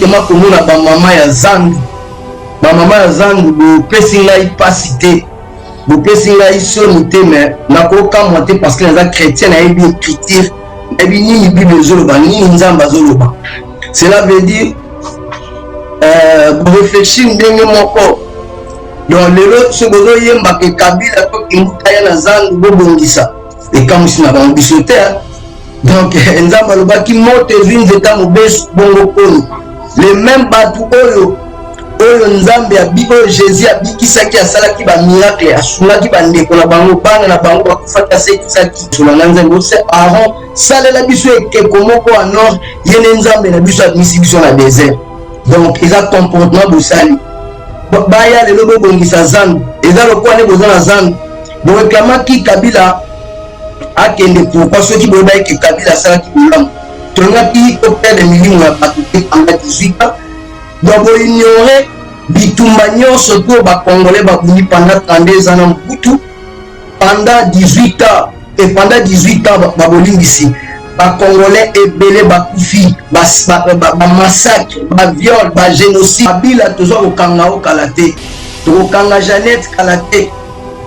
directement komona ba mama ya Zandu. Ba mama ya Zandu bo pesinga ipasité. Bo pesinga isonité mais nakoka monter parce que les chrétiens na yebi écriture, na yebi ni Bible zoloba, ni nzamba zoloba. Cela veut dire réfléchir ndenge moko. Donc lelo ce bozo yemba ke Kabila to kimbuta ya na Zandu bo bongisa. Et comme si na bangiso te. Donc nzamba lobaki mote vins eta mobesu bongo kono. Les mêmes batou oyo nzambe ya bi oyo Jésus abikisaki asalaki ba miracle asulaki ba ndeko na bango bana na bango bakufaki asekisaki solanga nzambe se Aaron salela biso ekeko moko en nord yene nzambe na biso admisi biso na désert. Donc eza comportement bosali baya lelo bobongisa Zandu eza lokwa ne bozana Zandu boreklamaki Kabila akende pourquoi soki boyeba ke Kabila asalaki bolamu tongaki ko perdre milimo ya bato te pendant 18 ans. Donc ignorer bitumba nyonso to ba congolais babuni pendant 32 ans na mputu pendant 18 ans et pendant 18 ans ba bolingisi ba congolais ebele ba kufi ba massacre ba viol ba génocide Kabila tozo kokanga okalate to kanga Jeannette kalate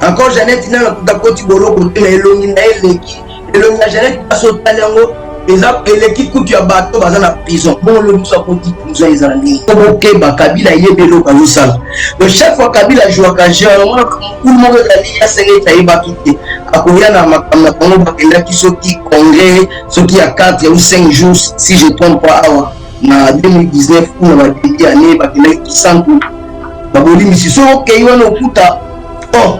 encore Jeannette na kuta koti boloko te na elongi na Jeannette asotalango eleki kutu ya bato baza na prison bon le biso akoti prison ezali oke ba Kabila yebelo bazosala. Donc chaque fois Kabila jouaka jeu alors tout le monde ezali ya sengeta yebaki te akoya na makambo bango bakendaki soki congrès soki ya 4 ou 5 jours si je trompe pas awa na 2019 ou na badeli année bakendaki Kisantu babolimisi so okei wana okuta oh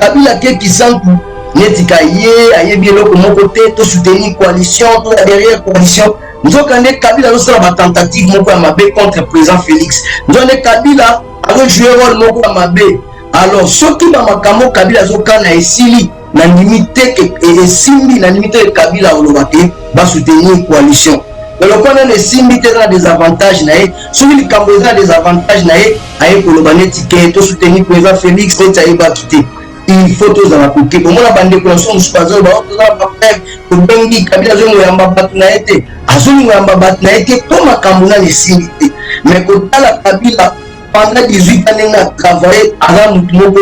Kabila ke Kisantu netika ye ayebi eloko moko te to soutenir coalition to derrière coalition nzokande Kabila azosala ba tentative moko ya mabe contre président Félix nzone Kabila azojouer rôle moko ya mabe. Alors soki ba makambo Kabila azokana esili na limite ke esimbi na limite Kabila olobate ba soutenir coalition elokwana ne simbi te na des avantages na ye soki likambo eza des avantages na ye aye koloba neti ke to soutenir président Félix neti ayeba kite. Il faut tous la couper. Pour moi, la bande de connaissances, je ne sais pas, pour Bengi, Kabila, je ne sais pas, batnaïté. Azul, je ne sais pas, batnaïté, comme à Kamuna, les signes. Mais quand la Kabila, pendant 18 ans, elle a travaillé à la mouton,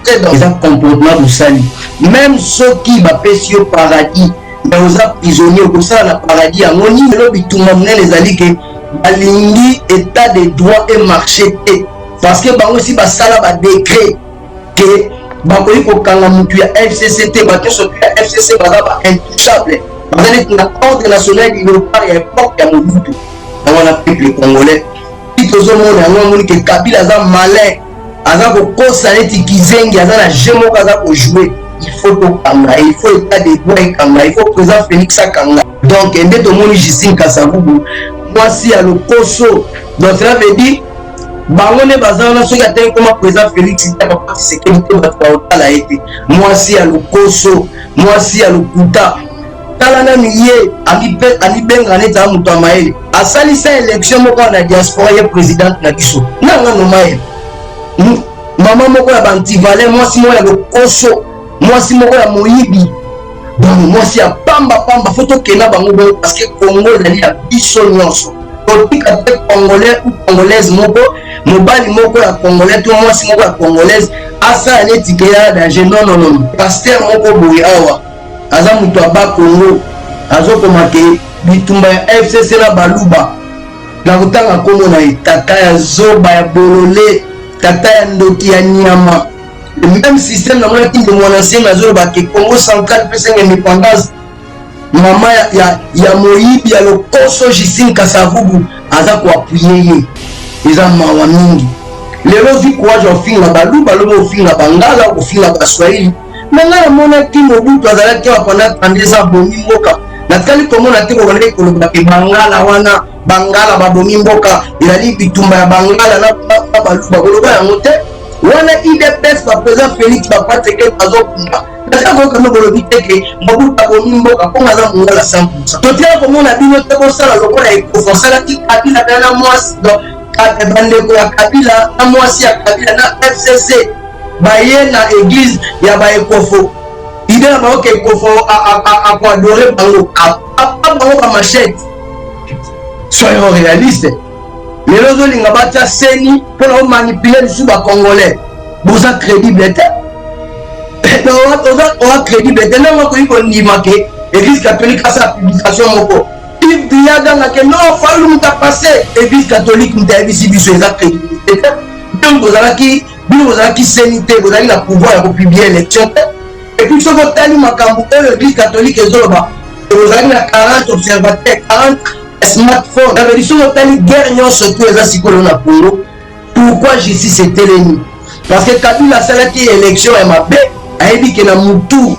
très dans un comportement de salut. Même ceux qui va pêcher au paradis, mais aux prisonniers, au ça, la paradis, à mon niveau, tout le monde, les alliés, Balingi, état de droit et marché. Parce que, bah, aussi, bah, ça, là, bah, décret, que, bakoyi kokanga mutu ya FCCT bato so ya FCC bazaba intouchable bazali na ordre national ilopar ya époque ya Mobutu wana peuple congolais itozo mona yango moni ke Kabila za malin aza kokosa neti kizengi aza na jeu moko aza ko jouer. Il faut kokanga, il faut état de droit ekanga, il faut président Félix akanga. Donc ende to moni Justin Kasavubu mwasi ya lokoso. Donc cela veut dire bango ne bazana soki atenge koma président Félix Tshisekedi sécurité bato otala ete mwasi ya lokoso mwasi ya lokuta tala na miye ani benga neta mutu amaele asalisa élection moko na diaspora ya président na biso nanga no maele mama moko ya bantivale mwasi moko ya lokoso mwasi moko ya moyibi donc mwasi ya pamba foto kena bango parce que Congo ezali ya biso nyonso politika te congolais ou congolaise moko mobali moko ya congolais to mwasi moko ya congolaise asa neti ke ya danger non pasteur moko boye awa aza mutu aba Congo azokoma ke bitumba ya FCC na baluba na kutanga komo na tata ya zoba ya bolole tata ya ndoki ya nyama le même système na mwana kingo mwana sema zoba ke Congo central pesa indépendance mama ya moyibi ya lokoso Justin Kasavubu aza ko appuyer ye eza mawa mingi lelo vi kwa jo finga baluba lobo finga bangala ko finga baswahili nanga mona ki Mobutu azala ki apana tandeza bomi mboka nakali komona te ko bale ko loba ke bangala babomi mboka ilali bitumba ya bangala na baluba ko loba yango te wana IDPS ba président Félix ba pateke bazokunda nako kama bolobi teke Mobutu abomi mboka ko ngaza mungala 100%. Totia komona bino te ko sala lokola ekofosala ki Kabila na mwasi donc bandeko ya Kabila na mwasi ya Kabila na FCC baye na église ya ba ekofo ide na ba ekofo a adorer bango a bango ba machette. Soyons réalistes. mais les autres linga batia seni pour manipuler les sous congolais vous êtes crédible on a crédible non ko ndimake église catholique a sa publication moko if biyaga na que non fallu muta passer église catholique muta bisi biso eza crédibilité donc vous avez qui sénité vous avez la pouvoir de publier l'élection et puis ce que tali makambo l'église catholique ezoloba vous avez la 40 observateurs 40 smartphones la version de tali guerre non surtout eza sikolo na Congo pourquoi Jésus c'était l'ennemi parce que Kabila salaki élection et ma paix ayebi ke na mutu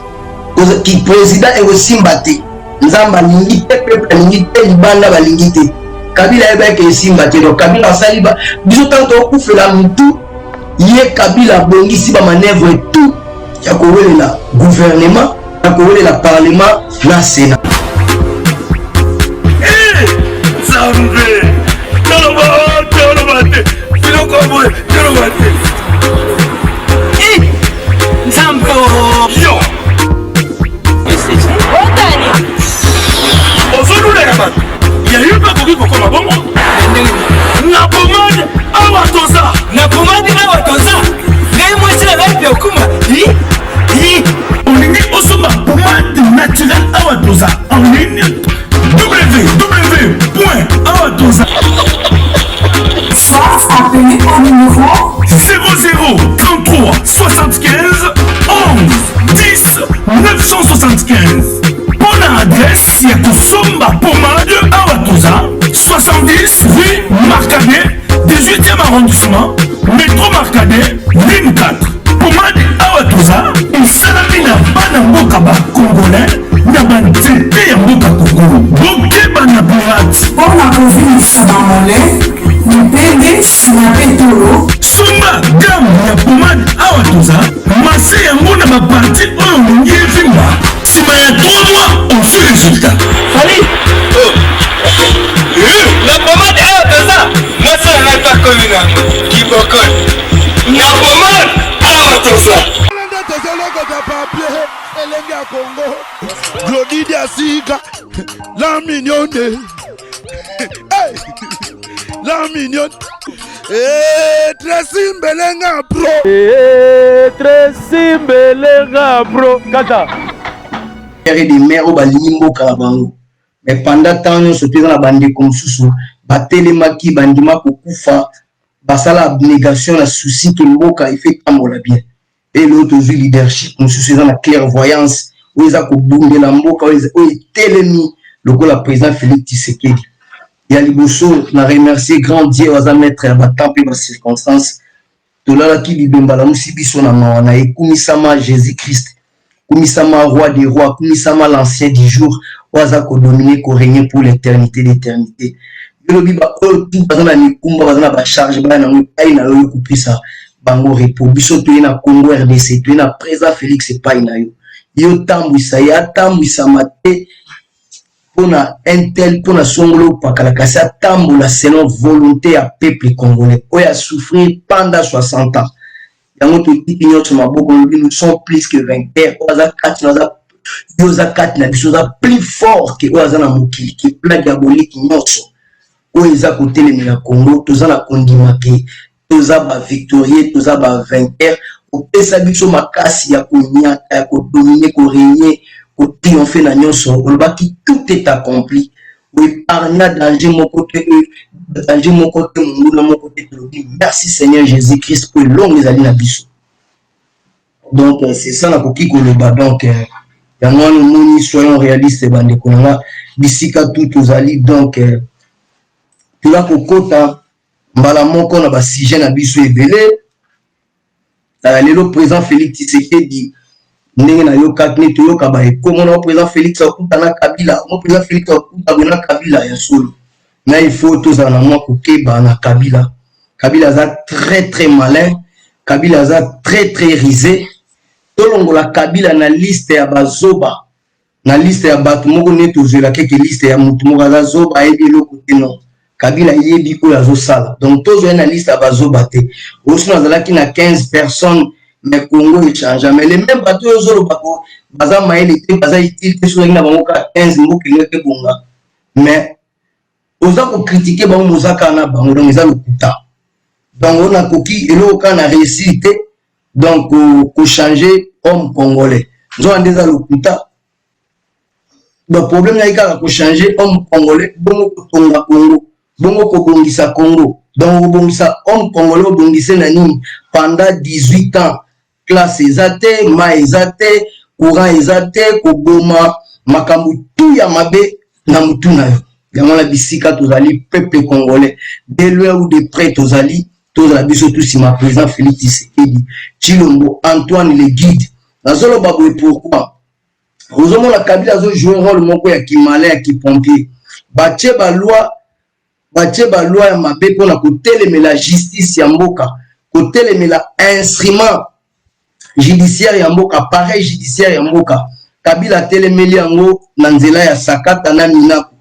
qui président et aussi mbate nzamba lingi te peuple lingi te libanda balingi te Kabila eba ke simbate donc Kabila saliba biso tanto okufela mutu ye Kabila bongisi ba manœuvre et tout ya kowelela gouvernement ya kowelela parlement na sénat Zambe Tolobate Filokoboy Tolobate Zambo Yo il y a eu pas de comme un bon na pomade awatoza na pomade awatoza moi c'est la vie okuma on est au sommet pomade naturelle awatoza en ligne www.awatoza soit appelé au numéro 00 33 75 11 10 975 pour l'adresse il y a Kusomba Pomade Awatoza 70 rue Marcadet 18e arrondissement métro Marcadet ligne 4 Pomade Awatoza et Salamina Banamboka Congolais Nabanzete Yamboka Congo Bokeba na pirate pour la province Sabamolais Mupende Sinapetolo Sumba gamme ya pomade Awatoza Massé yango na baparti oyo ngevimba sima ya 3 mois on fait résultat Allez la pomade Awatoza moi ça n'a pas connu qui bokol la pomade Awatoza Elenga Congo Glodidi Asika la mignonne hey la mignonne Tracy Mbelenga bro Tracy Mbelenga bro kata des maires au balimbo karabango mais pendant temps nous sommes dans la bande comme sous batelemaki bandima kokufa basala abnégation la souci que mboka il fait tambola bien et l'autre leadership nous sommes dans la clairvoyance où ils a kobunde la mboka où telemi le la président Félix Tshisekedi ya liboso na remercier grand Dieu waza mettre ya batampe ba circonstances to la ki libemba la musibiso na mawana ekumisama Jésus Christ kumisama roi des rois kumisama l'ancien du jour waza ko dominer ko régner pour l'éternité d'éternité lobi ba tout bazana ni kumba bazana ba charge ba na ngai na yo kupisa bango repos biso to na Congo RDC to na président Félix epai na yo tambwisa ya tambwisa mate pona intel pona songolo pakala kasi atambola selon volonté ya peuple congolais oya souffrir pendant 60 ans yango to tikino to maboko nous sommes plus que vainqueurs oza 4 na biso za plus fort que oza na mokili ki plaque diabolique nyonso oza kotelemela Congo toza na kondima ke toza ba victorieux toza ba vainqueur opesa biso makasi ya konyata ya kodominer ko régner ko triompher na nyonso olobaki tout est accompli épargna danger mon côté mon côté merci Seigneur Jésus-Christ pour longue années na biso donc c'est ça la koki koloba donc yango nous soyons réalistes bande konanga bisika tout ozali donc tu la kokota mbala moko na ba sujet na biso ebele lelo président Félix Tshisekedi ndenge na yo katni to yo kaba ekomo na président Félix akuta na Kabila mo président Félix akuta na Kabila ya solo mais il faut tous en moi kokeba na Kabila za très malin Kabila za très risé tolongo la Kabila na liste ya bazoba na liste ya batu moko neto zela keke liste ya mutu moko za zoba ebi lokote non Kabila yebi ko yazo sala donc tous na liste ya bazoba te aussi na zala ki na 15 personnes mais Congo il change mais les mêmes bateaux ozolo bako baza maele te baza utile te so na bango ka 15 mboka ngeke bonga mais oza ko critiquer ba mozaka na bango donc eza lokuta donc on a koki elo ka na réussite donc ko changer homme congolais zo andeza lokuta le problème na ika ko changer homme congolais bongo ko tonga Congo bongo ko bongisa Congo donc bongisa homme congolais bongise na nini pendant 18 ans classe ezate ma ezate courant ezate ko boma makambu tout ya mabe na mutu na yo yango na bisika tozali peuple congolais de loin ou de près tozali biso tout sima président Félix Tshisekedi Tshilombo Antoine le guide nazolo babwe pourquoi ozomona Kabila zo jouer rôle moko ya kimala ya kipompier batie ba loi ya mabe pona kotelemela justice ya mboka kotelemela instrument judiciaire ya mboka pareil judiciaire ya mboka Kabila telemeli yango na nzela ya sakata na minako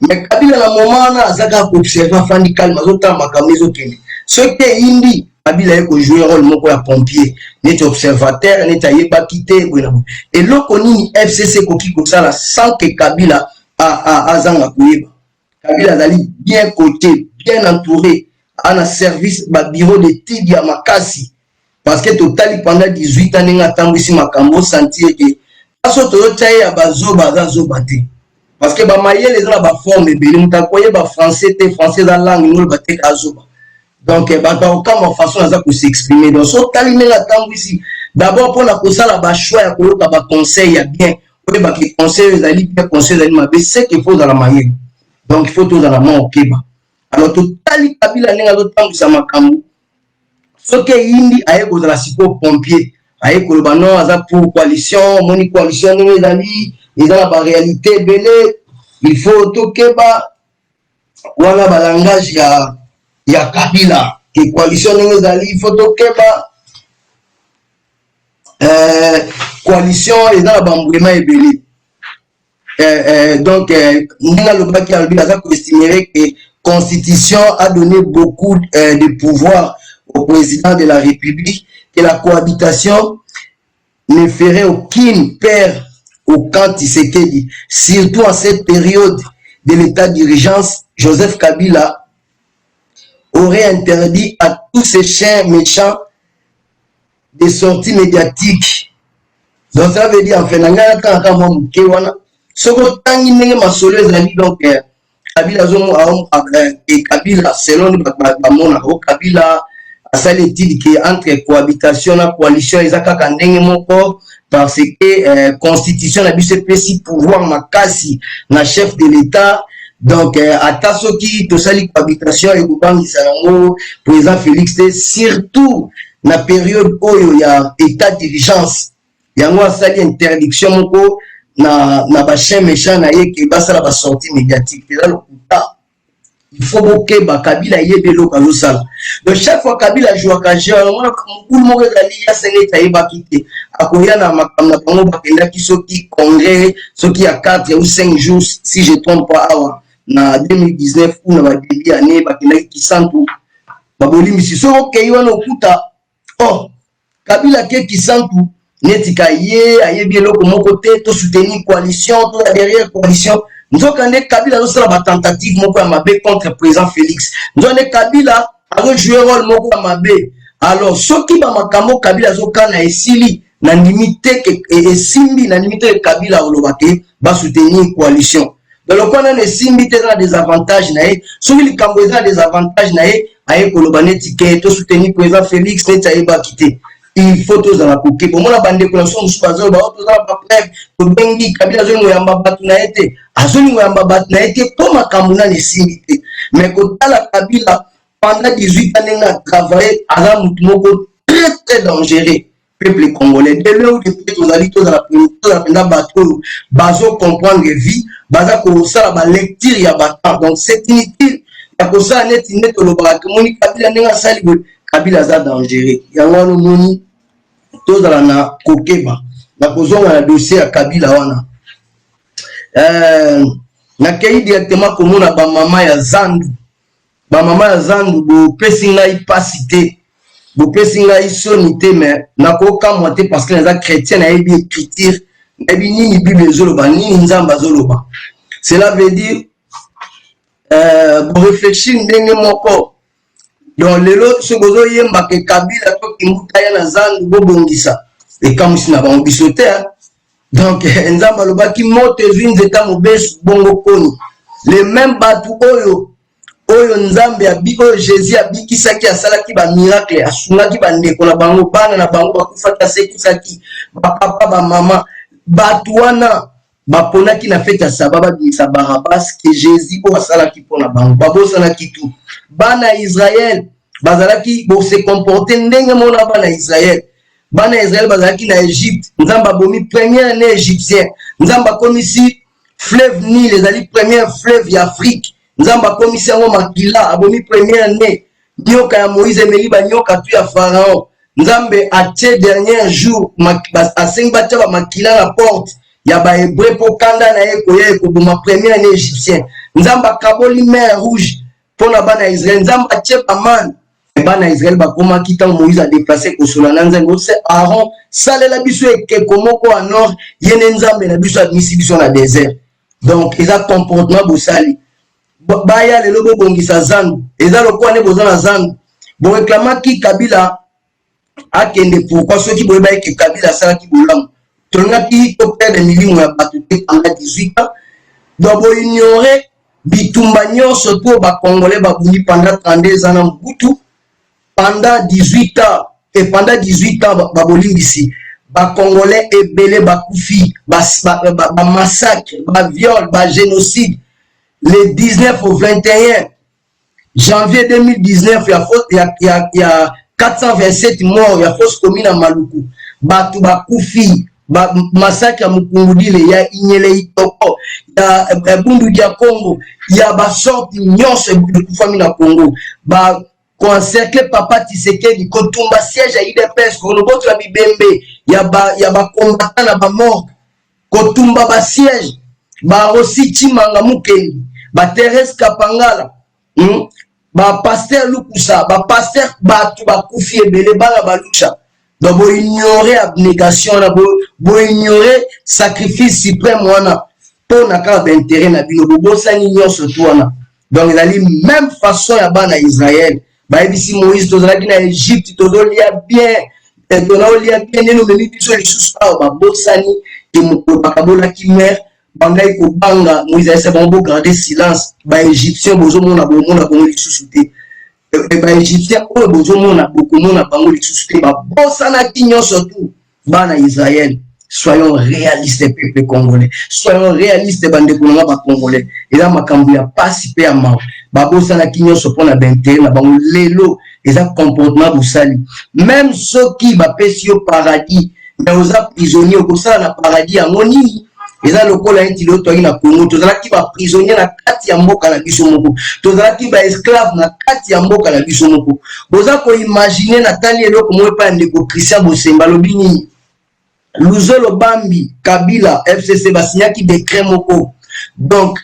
mais Kabila na moment na azaka ko observer fandi calme azotamba makambo ezokende soki indi Kabila eko jouer rôle moko ya pompier neti observateur neti ayeba kite bwena eloko nini FCC koki kosala sans que Kabila azanga koyeba Kabila azali bien coté bien entouré ana service ba bureau d'études ya makasi parce que totali pendant 18 ans nga tambisi makambo sentir que aso to taye ya bazoba za zobate parce que ba mayele za ba forme be mutakoye ba français te français za langue ngol bate ka zoba donc comme façon à s'exprimer donc so tali nga tambisi d'abord pour la kosala ba choix ya koloka ba conseil ya bien ou ba ki conseil ezali bien conseil ezali mabe c'est qu'il faut dans la mayele donc il faut tout dans la main okeba alors totali Kabila nga zo tambisa makambo soki indi aye kozala siko pompier aye koloba non aza pour coalition moni coalition ndenge ezali eza na baréalité ebele il faut tokeba wana balangage ya Kabila ke coalition ndenge ezali il faut tokeba coalition eza na bambwema ebele donc ndenge alobaki alobi aza koestimerer que constitution a donné beaucoup de pouvoir au président de la République, que la cohabitation ne ferait aucune perte au camp Tshisekedi. Surtout en cette période de l'état d'urgence, Joseph Kabila aurait interdit à tous ces chiens méchants des sorties médiatiques. Donc ça veut dire, en fait, donc Kabila et Kabila selon Kabila ça les dit que entre cohabitation et coalition ils ont parce que constitution a bise précis pouvoir makasi na chef de l'état donc ata soki to sali cohabitation et kubangisa yango président Félix surtout na période oyo ya état d'urgence yango sali interdiction moko na ba chien méchant na ye ke basala ba sortie médiatique là le il faut que Kabila yebelo kazosala donc chaque fois Kabila joue à jeu tout le monde ali ya seneta yeba kite akoya na makamna bango bakenda kisoki congrès soki ya 4 ou 5 jours si je trompe pas awa na 2019 ou na début année bakenda kisantu baboli misiso okay wana okuta oh Kabila ke kisantu netika ye ayebi eloko moko te to soutenir coalition to derrière coalition. Nous avons Kabila a une tentative contre le président Félix. Nous avons Kabila a joué un rôle alors ce qui va m'accamer Kabila a essili na limité et simbi na limité Kabila olobake va soutenir une coalition. Donc le point est simbi a des avantages nae, ceux qui ont des avantages nae, aye kolobane ticket to soutenir le président Félix net aeba quitter. Il faut tous dans la coquille. Pour moi, la bande de connexion, je suis pas là, tous dans la preuve. Pour Bengi, Kabila, je n'ai pas battu na été. Azoni n'ai pas battu na été. Pour ma Kamuna, les similité. Mais quand la Kabila, pendant 18 ans, elle a travaillé à la Moutoumoko, très très dangereux. Peuple congolais. De là où les peuples ont tous dans la bateau, bazo comprendre vie, bazo commencer la lecture ya batan. Donc c'est inutile. La cosa net net le barak. Moni Kabila n'enga sali. Kabila za dangereux. Yango no moni tous dans na kokeba. Na kozonga na dossier ya Kabila wana. Na kei directement komona ba mama ya Zandu. Ba mama ya Zandu bo pesinga ipasité. Bo pesinga isonité mais na koka moité parce que les chrétiens na yebi écriture, na yebi nini Bible zoloba, nini nzamba zoloba. Cela veut dire réfléchir ndenge moko. Donc lelo sobozo yemba ke Kabila to kimbuta ya na zandu bobongisa et comme si na bango bisote. Donc nzamba lobaki moto zinzeta mobesu bongo koni. Les mêmes batu oyo nzambe abi oyo Jésus abikisaki asalaki ba miracle asungaki ba ndeko na bango bana na bango bakufata sekisaki ba papa ba mama batu wana baponaki na fete ya sababa bimisa Barabas que Jésus o asalaki pona bango babosanaki tout bana Israël bazalaki bo se comporter ndenge mona bana Israël bazalaki na Égypte nzamba bomi premier année égyptien nzamba komisi fleuve Nil ezali premier fleuve ya Afrique nzamba komisi yango makila abomi première année nyoka ya Moïse emeli banyoka tu ya Pharaon nzambe atie dernier jour asengi batia ba makila na porte ya ba hébreu po kanda na ye koya ekoboma première année égyptien nzamba kaboli mer rouge pona bana Israël nzamba atie bamane bana Israël bakomaki ntango Moïse a déplacé kosola na nzambe ose Aaron salela biso ekeko moko en nord yene nzambe na biso admisi biso na désert donc eza comportement bosali baya lelo bobongisa zandu eza lokwa ne bozana zandu bo réclamaki Kabila akende pourquoi soki boyeba ke Kabila salaki bolamu tolingaki to perdre milimo ya bato te pendant 18 ans donc bo ignorer bitumba nyonso to ba congolais babuni pendant 32 ans na mbutu pendant 18 ans et pendant 18 ans babolimbisi ba congolais ebele bakufi ba massacre ba viol ba génocide. Le 19 au 21 janvier 2019, il y a 427 morts, il y a fausse commune à Maluku. Batu bakufi, massacre à Mukungudile, il y a Inyele Itoko, il y a Bundu Dia Congo, il y a sorte nyonse de Kufami na Congo. Encercler Papa Tshisekedi, Kotumba siège à IDPS, Konoboto la Bibembe, il y a combattant na ba mort, Kotumba ba siège, aussi Chimanga Mukeli. Ba Thérèse Kapangala, ba pasteur Lukusa, ba pasteur Batu bakufi ebele bala balucha. Donc bo ignorer abnégation na bo ignorer sacrifice suprême wana pour na ka d'intérêt na bino bo sani nyonso to wana. Donc la même façon ya bana Israël. Ba ebisi Moïse tozalaki na Égypte tozolia bien tozolia bien neno memi biso lisusu ba bo sani ke moko bakabola ki mer. Bandai ko banga Moïse a bon garder silence ba égyptien bozo mona bomona bongo lisusuté ba égyptien o bozo mona bokomona bango lisusuté ba bosana kinyo surtout bana Israël. Soyons réalistes peuple congolais, soyons réalistes bande konanga ba congolais et là makambu ya pasi pe ya ma ba bosana kinyo so pona bente na bango lelo eza comportement bosali même ceux qui ba pesi au paradis mais aux prisonniers au ça na paradis ya monini. Eza lokola intilo to ina Congo tozalaki ba prisonnier na kati ya mboka na biso moko tozalaki ba esclave na kati ya mboka na biso moko boza ko imaginer na tali eloko mo pa ndeko Christian Bosemba lobi nini Luzolo Bambi Kabila FCC basinyaki décret moko donc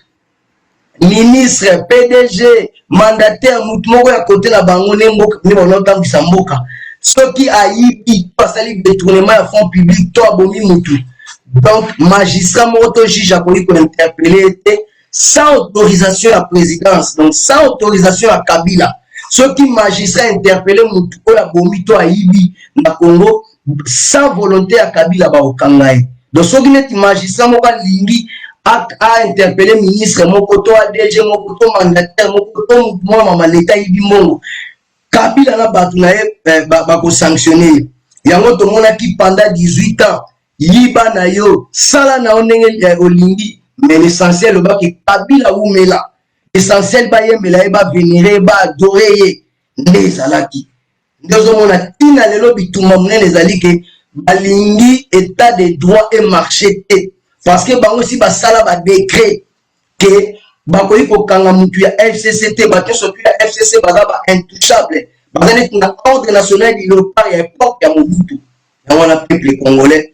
ministre PDG mandataire mutu moko ya côté na bango ne mboka ne bonotambisa mboka soki ayibi pasali détournement ya fonds publics to abomi mutu. Donc, magistrat moto juge a connu pour interpeller sans autorisation à la présidence, donc sans autorisation à Kabila. Ceux qui magistrat interpellé Moutouko la Bomito à Ibi, na Congo, sans volonté à Kabila ba Okangaï. Donc, ceux qui n'est magistrat moka Lingi a interpellé ministre Mokoto, ADG Mokoto, mandataire Mokoto, Mama l'État Ibi Mongo. Kabila na batunaye ba ko sanctionner. Yango to mona ki pendant 18 ans. Yiba na yo sala na onenge ya olingi mais l'essentiel le baki Kabila umela essentiel ba yemela ba vénérer ba adorer les alaki ndezo mona tina lelo bituma munene zalike balingi état de droit et marché parce que bango si ba sala ba décret que bakoyi ko kanga mutu ya FCCT ba ke soki ya FCC ba intouchable ba na ordre national de l'État ya époque ya Mobutu ya wana peuple congolais.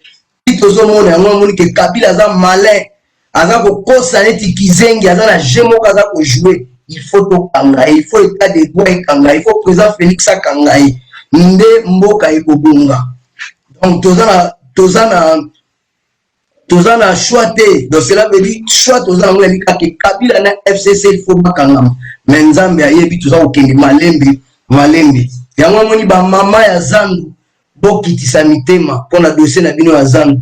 Tozomona yango moni ke Kabila aza malin aza ko kosa neti kizengi aza na jemo aza ko jouer il faut to kanga il faut état de droit kanga il faut président Félix kanga nde mboka ekobunga donc tozana Toza na choix te. Donc cela veut dire choix toza na lika ke Kabila na FCC il faut bakangama. Mais Nzambe ayebi toza okende malembe. Yango moni ba mama ya Zandu bokitisa mitema pona dossier na bino ya Zandu.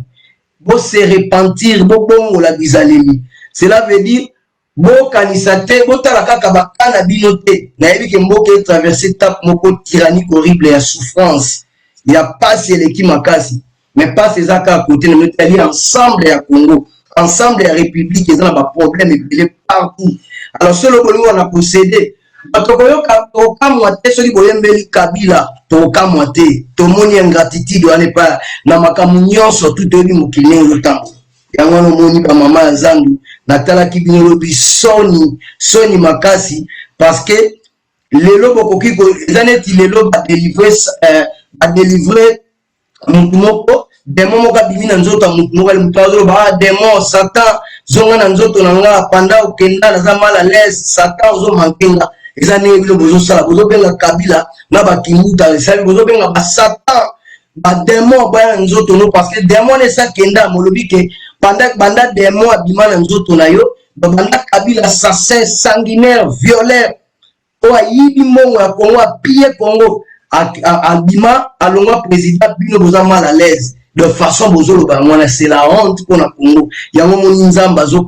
Bo se repentir bo bongo la bizaleli. Cela veut dire bo kanisa te bo tala kaka bakana bino te. Na yebi ke mboke traverser tape moko tyrannique horrible ya souffrance. Il y a pas qui makasi. Mais pas ces accords à côté, nous sommes ensemble à Congo, ensemble à République, ils ont des problèmes et partout. Alors, ce que on a possédé, Kabila, tomoni ingratitude, on n'est pas na makamunyon surtout de l'immobilier le temps. Yango no moni ba mama Zandu, natala ki bino bi soni makasi parce que les lobos koki ko zanet les lobos a délivré moko demo moka bimina nzoto moko mutazo ba demo satan zonga na nzoto na nga panda ukenda na za mala les satan zo mankenga ezane bilo bozo sala bozo benga Kabila na ba kimuta sali bozo benga ba satan ba demo ba nzoto no parce que demo ne sa kenda molobi ke banda demo abima na nzoto na yo banda Kabila assassin sanguinaire violeur o ayibi mongo ya Congo piller Congo Abima alonga président bino boza mal à l'aise de façon bozolo ba mwana c'est la honte pour na Congo yango moni nzamba zo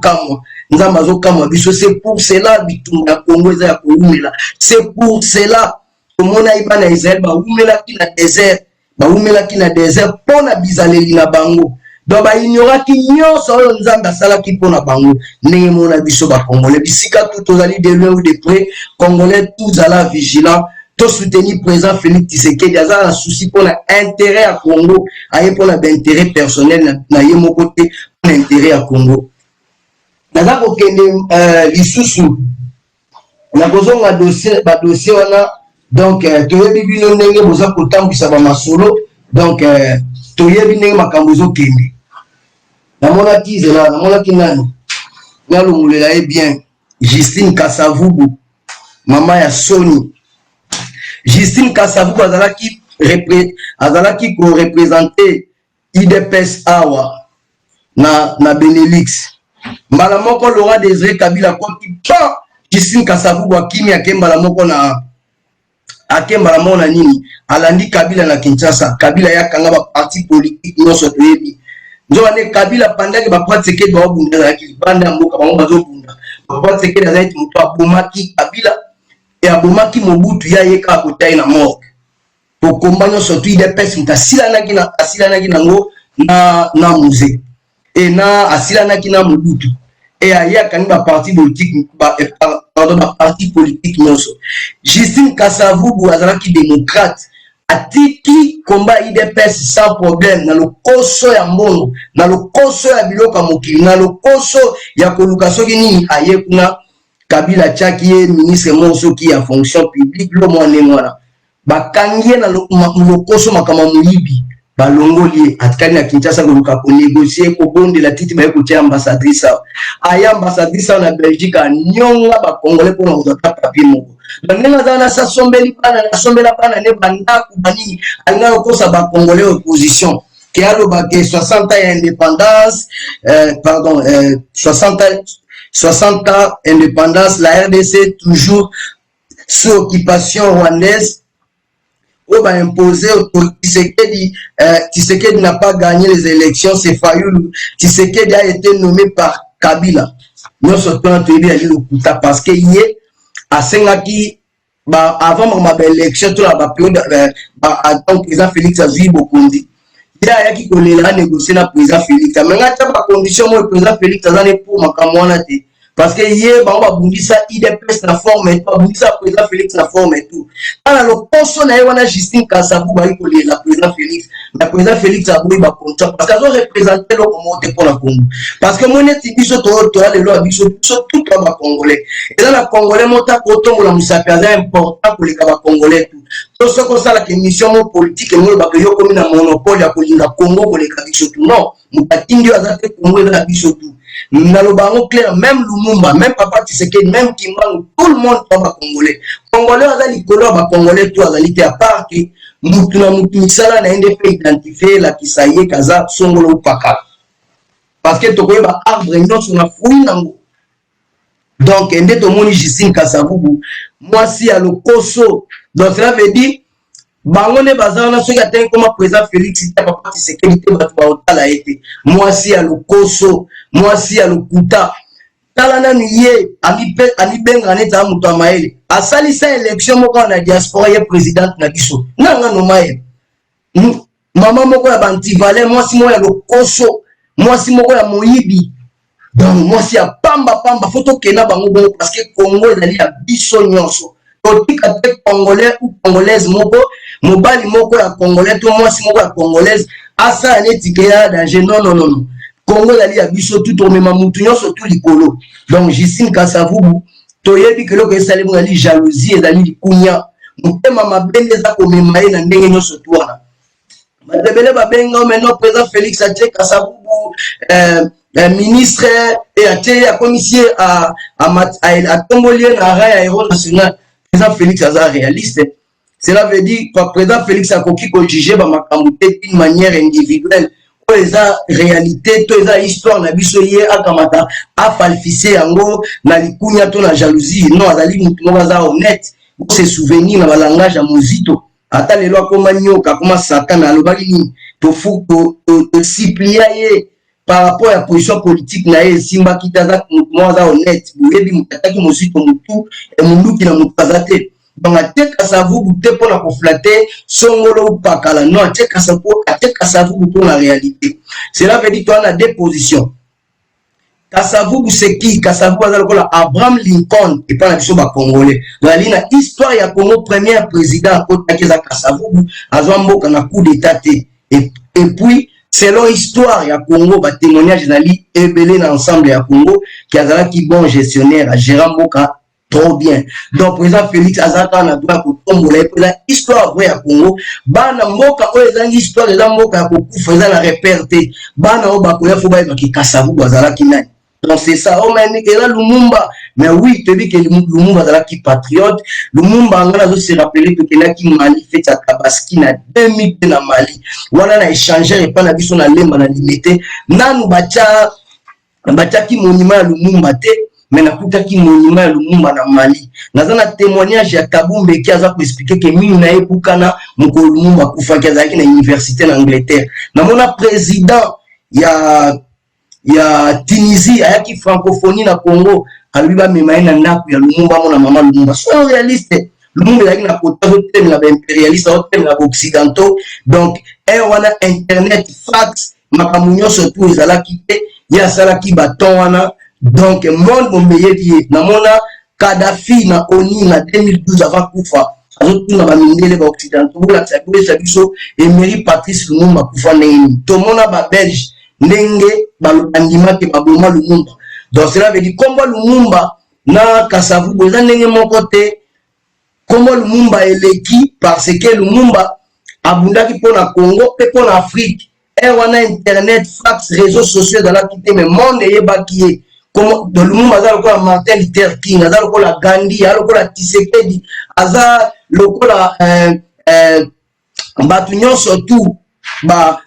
kamwa biso c'est pour cela bitumba Congo za ya koumela c'est pour cela komona ibana Israël ba umela ki na désert pona bizaleli na bango donc ba ignora ki nyonso oyo nzamba sala ki pona bango ndenge mona biso ba Congolais bisika tout ozali de loin ou de près Congolais tous à la vigilant to soutenir président Félix Tshisekedi a un souci pour l'intérêt à Congo aye pour l'intérêt personnel na ye mon côté pour l'intérêt à Congo naza ko kende lisusu na kozonga dossier wana donc toyebi bino ndenge boza kotambisa ba masolo donc toyebi ndenge makambo ezokende namonaki zela namonaki nani nalongolela ye bien Justine Kasavubu mama ya Sony Justine Kasavubu azalaki ko représenter IDPS awa na Benelux mbala moko Laurent Désiré Kabila koki pa Justine Kasavubu akimi akembala moko na nini alandi Kabila na Kinshasa Kabila yakanga ba parti politique nyonso toyebi nzo ane Kabila pandaki ba pratique ba bunda na kibanda mboka bango bazobunda ba pratique na zaiti muto abomaki Kabila et abomaki Mobutu ya yeka kotai na mort pour combattre surtout IDPS mtasilana kina ngo na musée et na asilana kina Mobutu et aya kaniba parti politique pardon parti politique nyonso Justine Kasavubu azalaki démocrate atiki combat IDPS sans problème na lokoso ya mbongo na lokoso ya biloka mokili na lokoso ya koluka soki nini aye kuna Kabila tchaki ye ministre monso qui a fonction publique lo mwana mwana bakangie na lokoso makama muyibi balongoli atikali na Kinshasa koluka ko négocier ko bonde la titi ba ko tia ambassadrice aya ambassadrice na Belgique nyonga ba congolais pour na kozata papier moko donc nena zana sa sombela pana ne banda ku banini alina kosa ba congolais opposition qui a le bac 60 ans d'indépendance 60 ans indépendance, la RDC toujours sous occupation rwandaise. On va imposer Tshisekedi n'a pas gagné les élections, c'est Fayoulou. Tshisekedi a été nommé par Kabila. Nous sommes en train parce que hier, à Sengaki, avant ma élection, tout la période, le président Félix a vu beaucoup de il y a qui connaît la négocier la président Félix. Mais là, tu as pas condition le président Félix a pour ma camarade. Parce que hier, on va bouger ça, IDPS la forme et tout, bouger ça président Félix la forme et tout. Alors, le poste là, on a Justine Kasavubu qui connaît la président Félix. La président Félix a voulu content parce qu'ils ont représenté le Congo pour la Congo. Parce que mon équipe, ils sont les lois, ils sont tout comme Congolais. Et là, la Congolais, mon ta coton, la Moussaka, c'est important pour les Congolais. Tout ce qu'on sait, la mission politique, et moi, je suis comme un monopole à Congo pour les Kabisotou. Non, mon patingue a été Congo de la Bisotou. Nalobango clair, même Lumumba, même Papa Tshisekedi, même Kimbangu, tout le monde tombe à Congolais. Congolais, on a les colons, Congolais, tout à l'ité à part que Moutouna Moutouna Sala n'a pas identifié la Kisaye, Kaza, Songolo, Paka. parce que tokoye ba arbre nyonso na fruit nango. Donc ende tomoni Justine Kasavubu mwasi ya lokoso. Donc cela veut dire bango ne bazana soki atteint comme président Félix Papa Tshisekedi te bato ba otala ete mwasi ya lokoso, mwasi ya lokuta. Tala na niye ani benga neta mutu amaele asalisa élection moko na diaspora ye président na biso nanga no maye mama moko ya bantivale mwasi moko ya lokoso mwasi moko ya moyibi. Donc mwasi ya pamba photo kena bango bon parce que Congo ezali ya biso nyonso totika te congolais ou congolaise moko mobali moko ya congolais to mwasi moko ya congolaise asa neti ke ya danger non Congo ezali ya biso tout omema mutu nyonso tout likolo. Donc Justine Kasavubu toyebi ke loko esali mo ali jalousie ezali likunya mutema mabende za komema ye na ndenge nyonso tout wana batebele babenga maintenant président Félix Kasavubu ministre et à commissaire à tombolier na raya héros national. Président Félix aza réaliste. Cela veut dire que président Félix a koki ko juger ba makambo d'une manière individuelle. Eza réalité to eza histoire na biso ye akamata a falsifier yango na likunya to na jalousie. Non azali mutu moko aza honnête. Se souvenir na langage ya mozito. Ata lelo akoma nyoka koma Satan alobaki ni to fu to siplia ye par rapport à la position politique na simba kitaza mwaza honnête boyebi mutaki mozito mutu et mundu ki na mutazate. Donc ate Kasavubu te pona ko flatter songolo pakala non ate Kasavubu pour la réalité. Cela veut dire qu'on a deux positions. Kasavubu c'est qui? Kasavubu azala kola Abraham Lincoln et pas la biso ba congolais. Donc na histoire ya Congo premier président kotakeza Kasavubu azwa mboka na coup d'état et puis selon histoire ya Congo ba témoignage nali ebelé na ensemble ya Congo qui azala ki bon gestionnaire à gérer mboka trop bien. Donc président Félix Azaka na droit ko tombola et la histoire vraie ya Congo bana mboka o ezangi histoire de la mboka ya kokufa eza na réperté bana o bakoya fo ba ki Kasavubu azala ki nani. Donc c'est ça on m'a dit que là Lumumba mais oui tu dis que Lumumba azala ki patriote Lumumba ngana zo se rappeler que là ki Mali fait à Tabaski na 2000 na Mali wana na échanger et pas na biso na lemba na limité nanu bacha ki monument Lumumba te mais na kuta ki monument Lumumba na Mali nazana témoignage ya Kabumbe qui aza ko expliquer que minu na ebukana mko Lumumba kufa ki azaki na université en Angleterre na mona président ya Tunisie ayaki francophonie na Congo aluba mema na ndaku ya Lumumba mona mama Lumumba so réaliste Lumumba yaki na kota hotel na impérialiste hotel na occidentaux donc wana internet fax makamunyo surtout ezalaki te ya salaki baton wana. Donc monde bombeyebi na mona Kadhafi na ONU na 2012 avant kufa azotu na bamindele ba occidentaux la sabisa biso Emery Patrice Lumumba kufa neni to mona ba belge ndenge balobandima ke baboma Lumumba. Donc cela veut dire kombo Lumumba na Kasavubu eza ndenge moko te kombo Lumumba eleki parce que Lumumba abundaki pona Congo pe pona Afrique wana internet fax réseaux sociaux dans la quitté mais monde yebaki comme de Lumumba aza lokola Martin Luther King aza lokola Gandhi aza lokola Tshisekedi aza lokola batu nyonso tout ba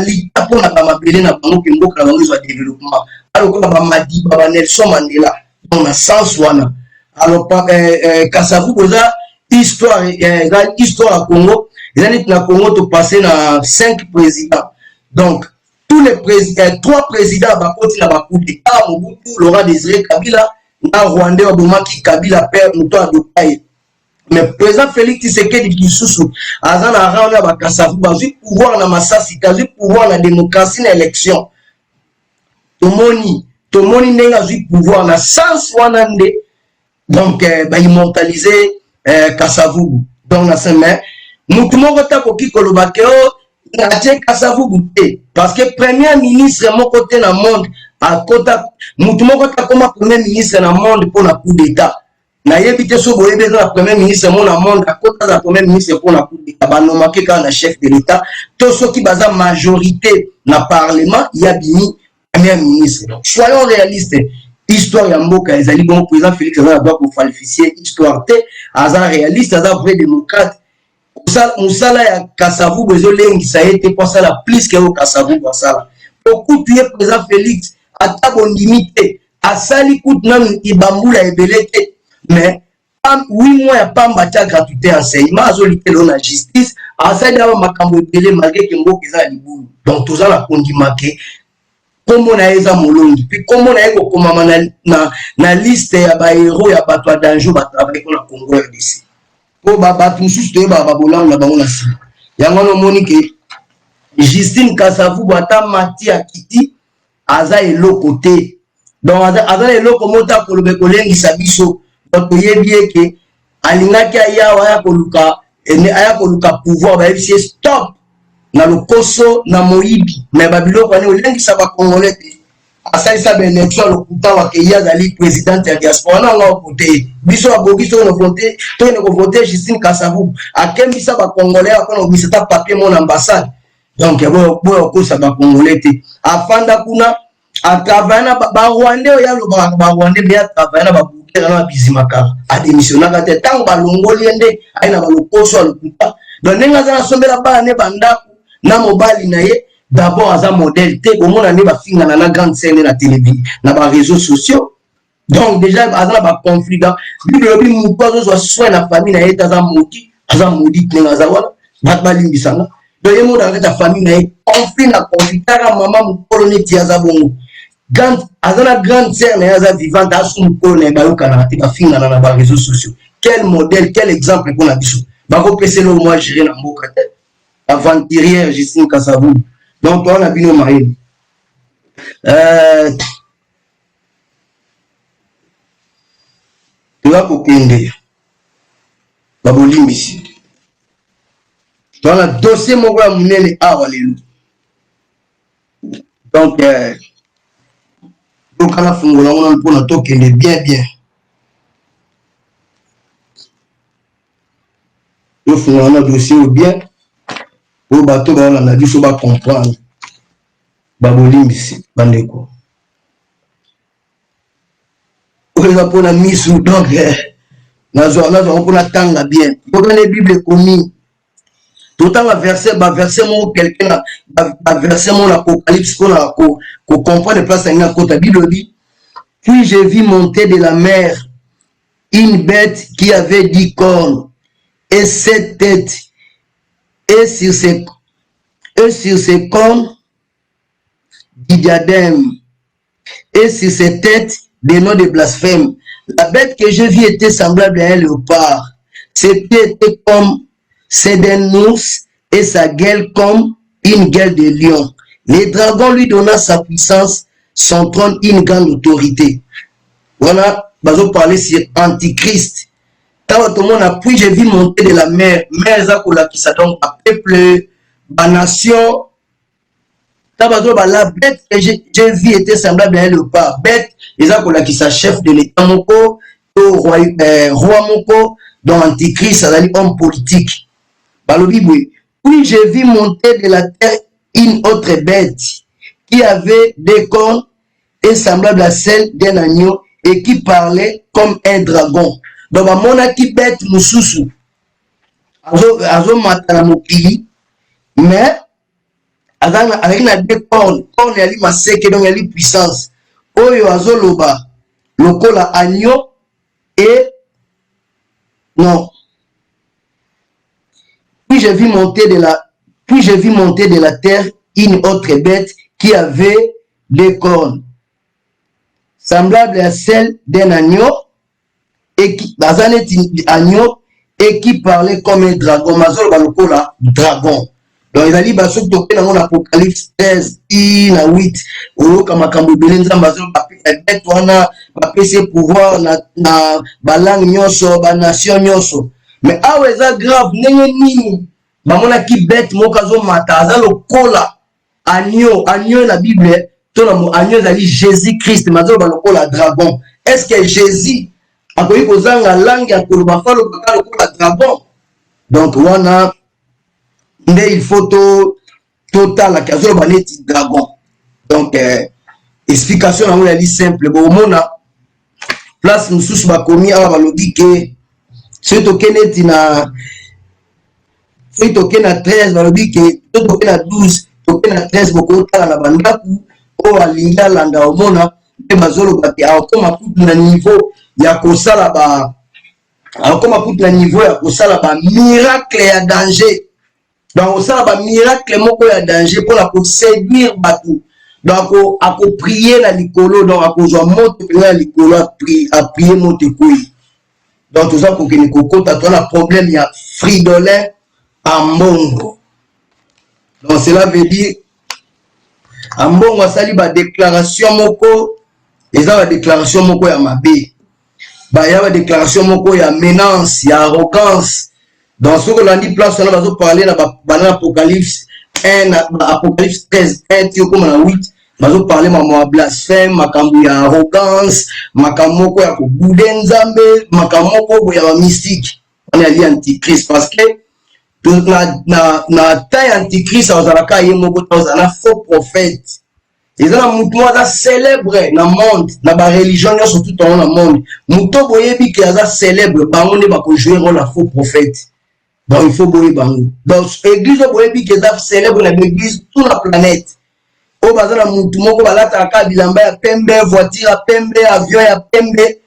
lita pona ba mabele na bango ke mboka na bango zo développement alokola ba Madiba ba Nelson Mandela dans la sens wana. Alors Kasavubu za histoire histoire à Congo ezali na Congo to passer na 5 présidents. Donc tous les présidents 3 présidents bakoti na ba coup d'état Mobutu Laurent Désiré Kabila na Rwandais Obomaki Kabila père Muto Adopaye. Mais président Félix Tshisekedi Kisusu azana rana ba Kasavubu bazui pouvoir na Masasi kazi pouvoir na démocratie na élection tomoni ndenge azui pouvoir na sens wana nde donc ba immortaliser Kasavubu. Donc na semaine mutu moko ta koki koloba ke na tie Kasavubu te parce que premier ministre mon côté na monde à kota mutu moko ta koma premier ministre na monde pour la coup d'état na yebite so boyebe na premier ministre mon na monde à kota za premier ministre pour la coup d'état ba nomake ka na chef de l'état to soki baza majorité na parlement ya bini premier ministre. Donc soyons réalistes, histoire ya mboka ezali bon président Félix aza doit pour falsifier histoire te aza réaliste aza vrai démocrate. Musala ya Kasavubu ezolengisa ete pour ça la plus que au Kasavubu basala okutu ye président Félix ata bondimi te asali kutu nanu ibambula ebele te mais 8 mois ya pamba tia gratuité enseignement azolitelo na justice asali awa makambo ebele malgré ke mboka eza ya libulu donc toza na kondima ke kombo na ye eza molongi puis kombo na ye kokomama na liste ya bahero ya bato ya danger batravaille ko na Congo RDC po bato mosusu toyeba babolamu na bango na nsima yango wana omoni ke Justine Kasavubu ata mati ya kiti aza eloko te donc aza eloko mota kolobe kolengisa biso donc toyebi eke alingaki ayawa aya koluka pouvoir bayebisi stop na lokoso na moyibi mais babiloko wana olengisa bakongolais te asalisa baélection ya lokuta wake ye azali présidente ya diaspora na anga okote biso aboki tokende kovote Justine Kasavubu akembisa bakongolais akona kobisa ta papier mon ambassade donc boyo okosa bakongolais te afanda kuna atravaille na barwandais oyo alobaka barwandais me atravaille na babukera na babizimakaka adémissionnaka te ntango balongoli ye nde aye na balokoso ya lokuta donc ndenge aza nasombela bana ne bandako na mobali na ye d'abord aza modèle te bomona nde bafingana na grande scène na télévision na baréseaux sociaux donc déjà aza na baconflit dans bible elobi motu azozwa soin na famille na ye te aza maudit ndenge aza wana bato balimbisanga donc ye moto akati ya famille na ye conflit na conflit taka mama mokolo neti aza bongo aza na grande sœur na ye aza vivante asu mokolo na ye bayokanaka te bafingana na baréseaux sociaux quel modèle quel exemple mpona biso bakopesela omoi géré na mboka te aventurière Justine Kasavubu donc toi on a bino marié toza kokende babolimbisi toza na dossier moko ya monene awa lelo donc tokana fungola ngona mpona tokende bien tofungola na dossier bien oyo bato baolanda biso bacomprendre babolimbisi bandeko oyo eza mpona misu donc nazwango mpona tanga bien tokane bible ekomi totanga baverset moko quelqu'un baverset moko na apocalypse mpona kocomprendre place yangi akota bible dit puis je vis monter de la mer une bête qui avait 10 cornes et 7 têtes et sur ses cornes du diadème et sur ses têtes des noms de blasphème. La bête que je vis était semblable à un léopard. Ses pieds étaient comme ceux d'un ours et sa gueule comme une gueule de lion. Le dragon lui donna sa puissance, son trône, une grande autorité. Voilà, bazo parler sur Antichrist. Puis j'ai vu monter de la mer, qui donc à peuple, à nation. La bête que j'ai vu était semblable à un léopard. Bête, qui sa chef de l'état moko, roi moko, dont Antichrist, homme politique. Puis j'ai vu monter de la terre une autre bête qui avait des cornes et semblable à celle d'un agneau et qui parlait comme un dragon. Donc bamonaki bête mususu azo matana mokili mais avec na deux cornes yali maseke donc yali puissance oyo azoloba lokola agneau et non puis je vis monter de la terre une autre bête qui avait des cornes semblable à celle d'un agneau et qui agneau et qui parlait comme un dragon mazolo balokola dragon donc il a dit baso topé dans Apocalypse 13 na 8 oloka makambo ebele nzambe azolo bapesa wana bapesa pouvoir na balangue nyonso banation nyonso mais awa eza grave ndenge nini bamonaki bête moko azomata aza lokola agneau na bible tona agneau ezali Jésus Christ mazolo balokola dragon est-ce que Jésus akoki kozanga langue ya koloba falo kaka lokola dragon donc wana nde il faut totalaki azoloba neti dragon donc explication nango yali simple bomona place mosusu bakomi awa balobi ke soki tokende neti na soki tokende na 13 balobi ke soki tokende na 12 tokende na 13 bokotala na bandako o alinga landa omona pe bazolo bati akoma kutu na niveau ya kosala ba akoma kutu na niveau ya kosala ba miracle ya danger. Donc kosala ba miracle moko ya danger pour la séduire batou. Donc ako prier na likolo, donc ako zo moto na likolo a prier moto koyi. Donc tout ça pour que ni kokota to na problème ya Fridolin Ambongo. Donc cela veut dire Ambongo asali ba déclaration moko, eza ba déclaration moko ya mabe. Ba ya ba déclaration moko ya menace, ya arrogance. Donc ce que l'on dit place on va parler na ba Apocalypse 1 Apocalypse 13 1 comme na 8 bazo parler ma blasphème, makambo ya arrogance, makambo moko ya kobude nzambe, makambo moko ya mystique. On est lié antichrist parce que na taille antichrist ozalaka ye moko tozala faux prophète. Ils ont mutu aza célèbre na monde, na ba religion surtout dans le monde. Muto boyebi ki aza célèbre, bango ne ba ko jouer rôle la faux prophète. Donc il faut boyer bango. Donc église boyebi ki aza célèbre na l'église toute la planète. O bazana mutu moko balata ka bilamba ya pembe, voiture ya pembe, avion ya pembe,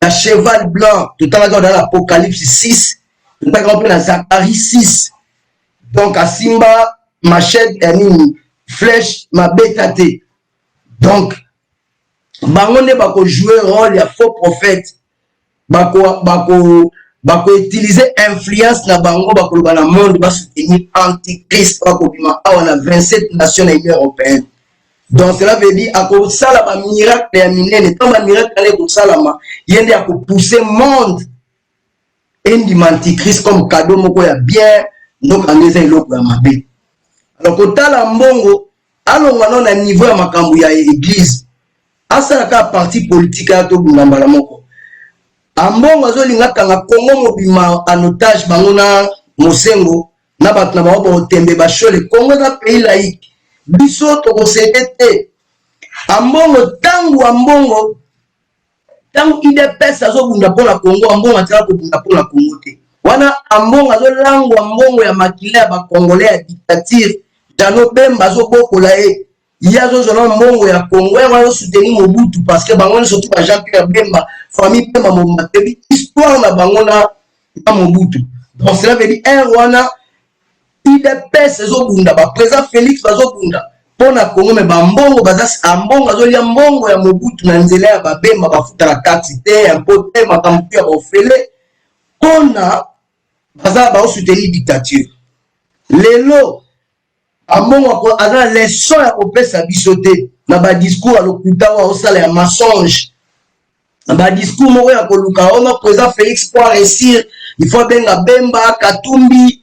ya cheval blanc. Tout à l'heure dans l'Apocalypse 6, tout à l'heure dans Zacharie 6. Donc à Simba machette yani flèche ma bétate. Donc bango ne bako jouer rôle ya faux prophète. Bako utiliser influence na bango bako ba na monde ba soutenir antichrist bako bima on a 27 nations européennes. Donc cela veut dire ako sala ba miracle ya minene tant ba miracle ale ko salama yende ako pousser monde endi antichrist comme cadeau moko ya bien donc angeza iloko ya mabe. Alors kotala mbongo alonga non na niveau ya makambo ya église asala ka parti politique ya to bulambala moko. Ambongo azolinga kanga Congo mobima en otage bangona mosengo na bato na bango tembe bashole Congo na pays laïque biso to kosete ambongo tangu IDPS azobunda pona Congo ambongo atala ko bunda pona Congo te wana ambongo azolango ambongo ya makile ya ba congolais ya dictature Jano Bemba azobokola e yazo zona mbongo ya Congo ya soutenir Mobutu parce que bango surtout ba Jean-Pierre Bemba famille Bemba Momatebi histoire na bango na Mobutu. Donc cela veut dire wana IDPS ezobunda ba président Félix bazobunda pona Congo me ba mbongo bazasi ambongo azolia mbongo ya Mobutu na nzela ya ba Bemba bafuta la taxe te impôt te makampu ya ofele pona baza ba soutenir dictature. Lelo ambongo azana leçon ya kopesa bisote na ba discours alokuta wa osala ya mensonge na ba discours moko ya koluka ona président Félix pour réussir il faut benga Bemba Katumbi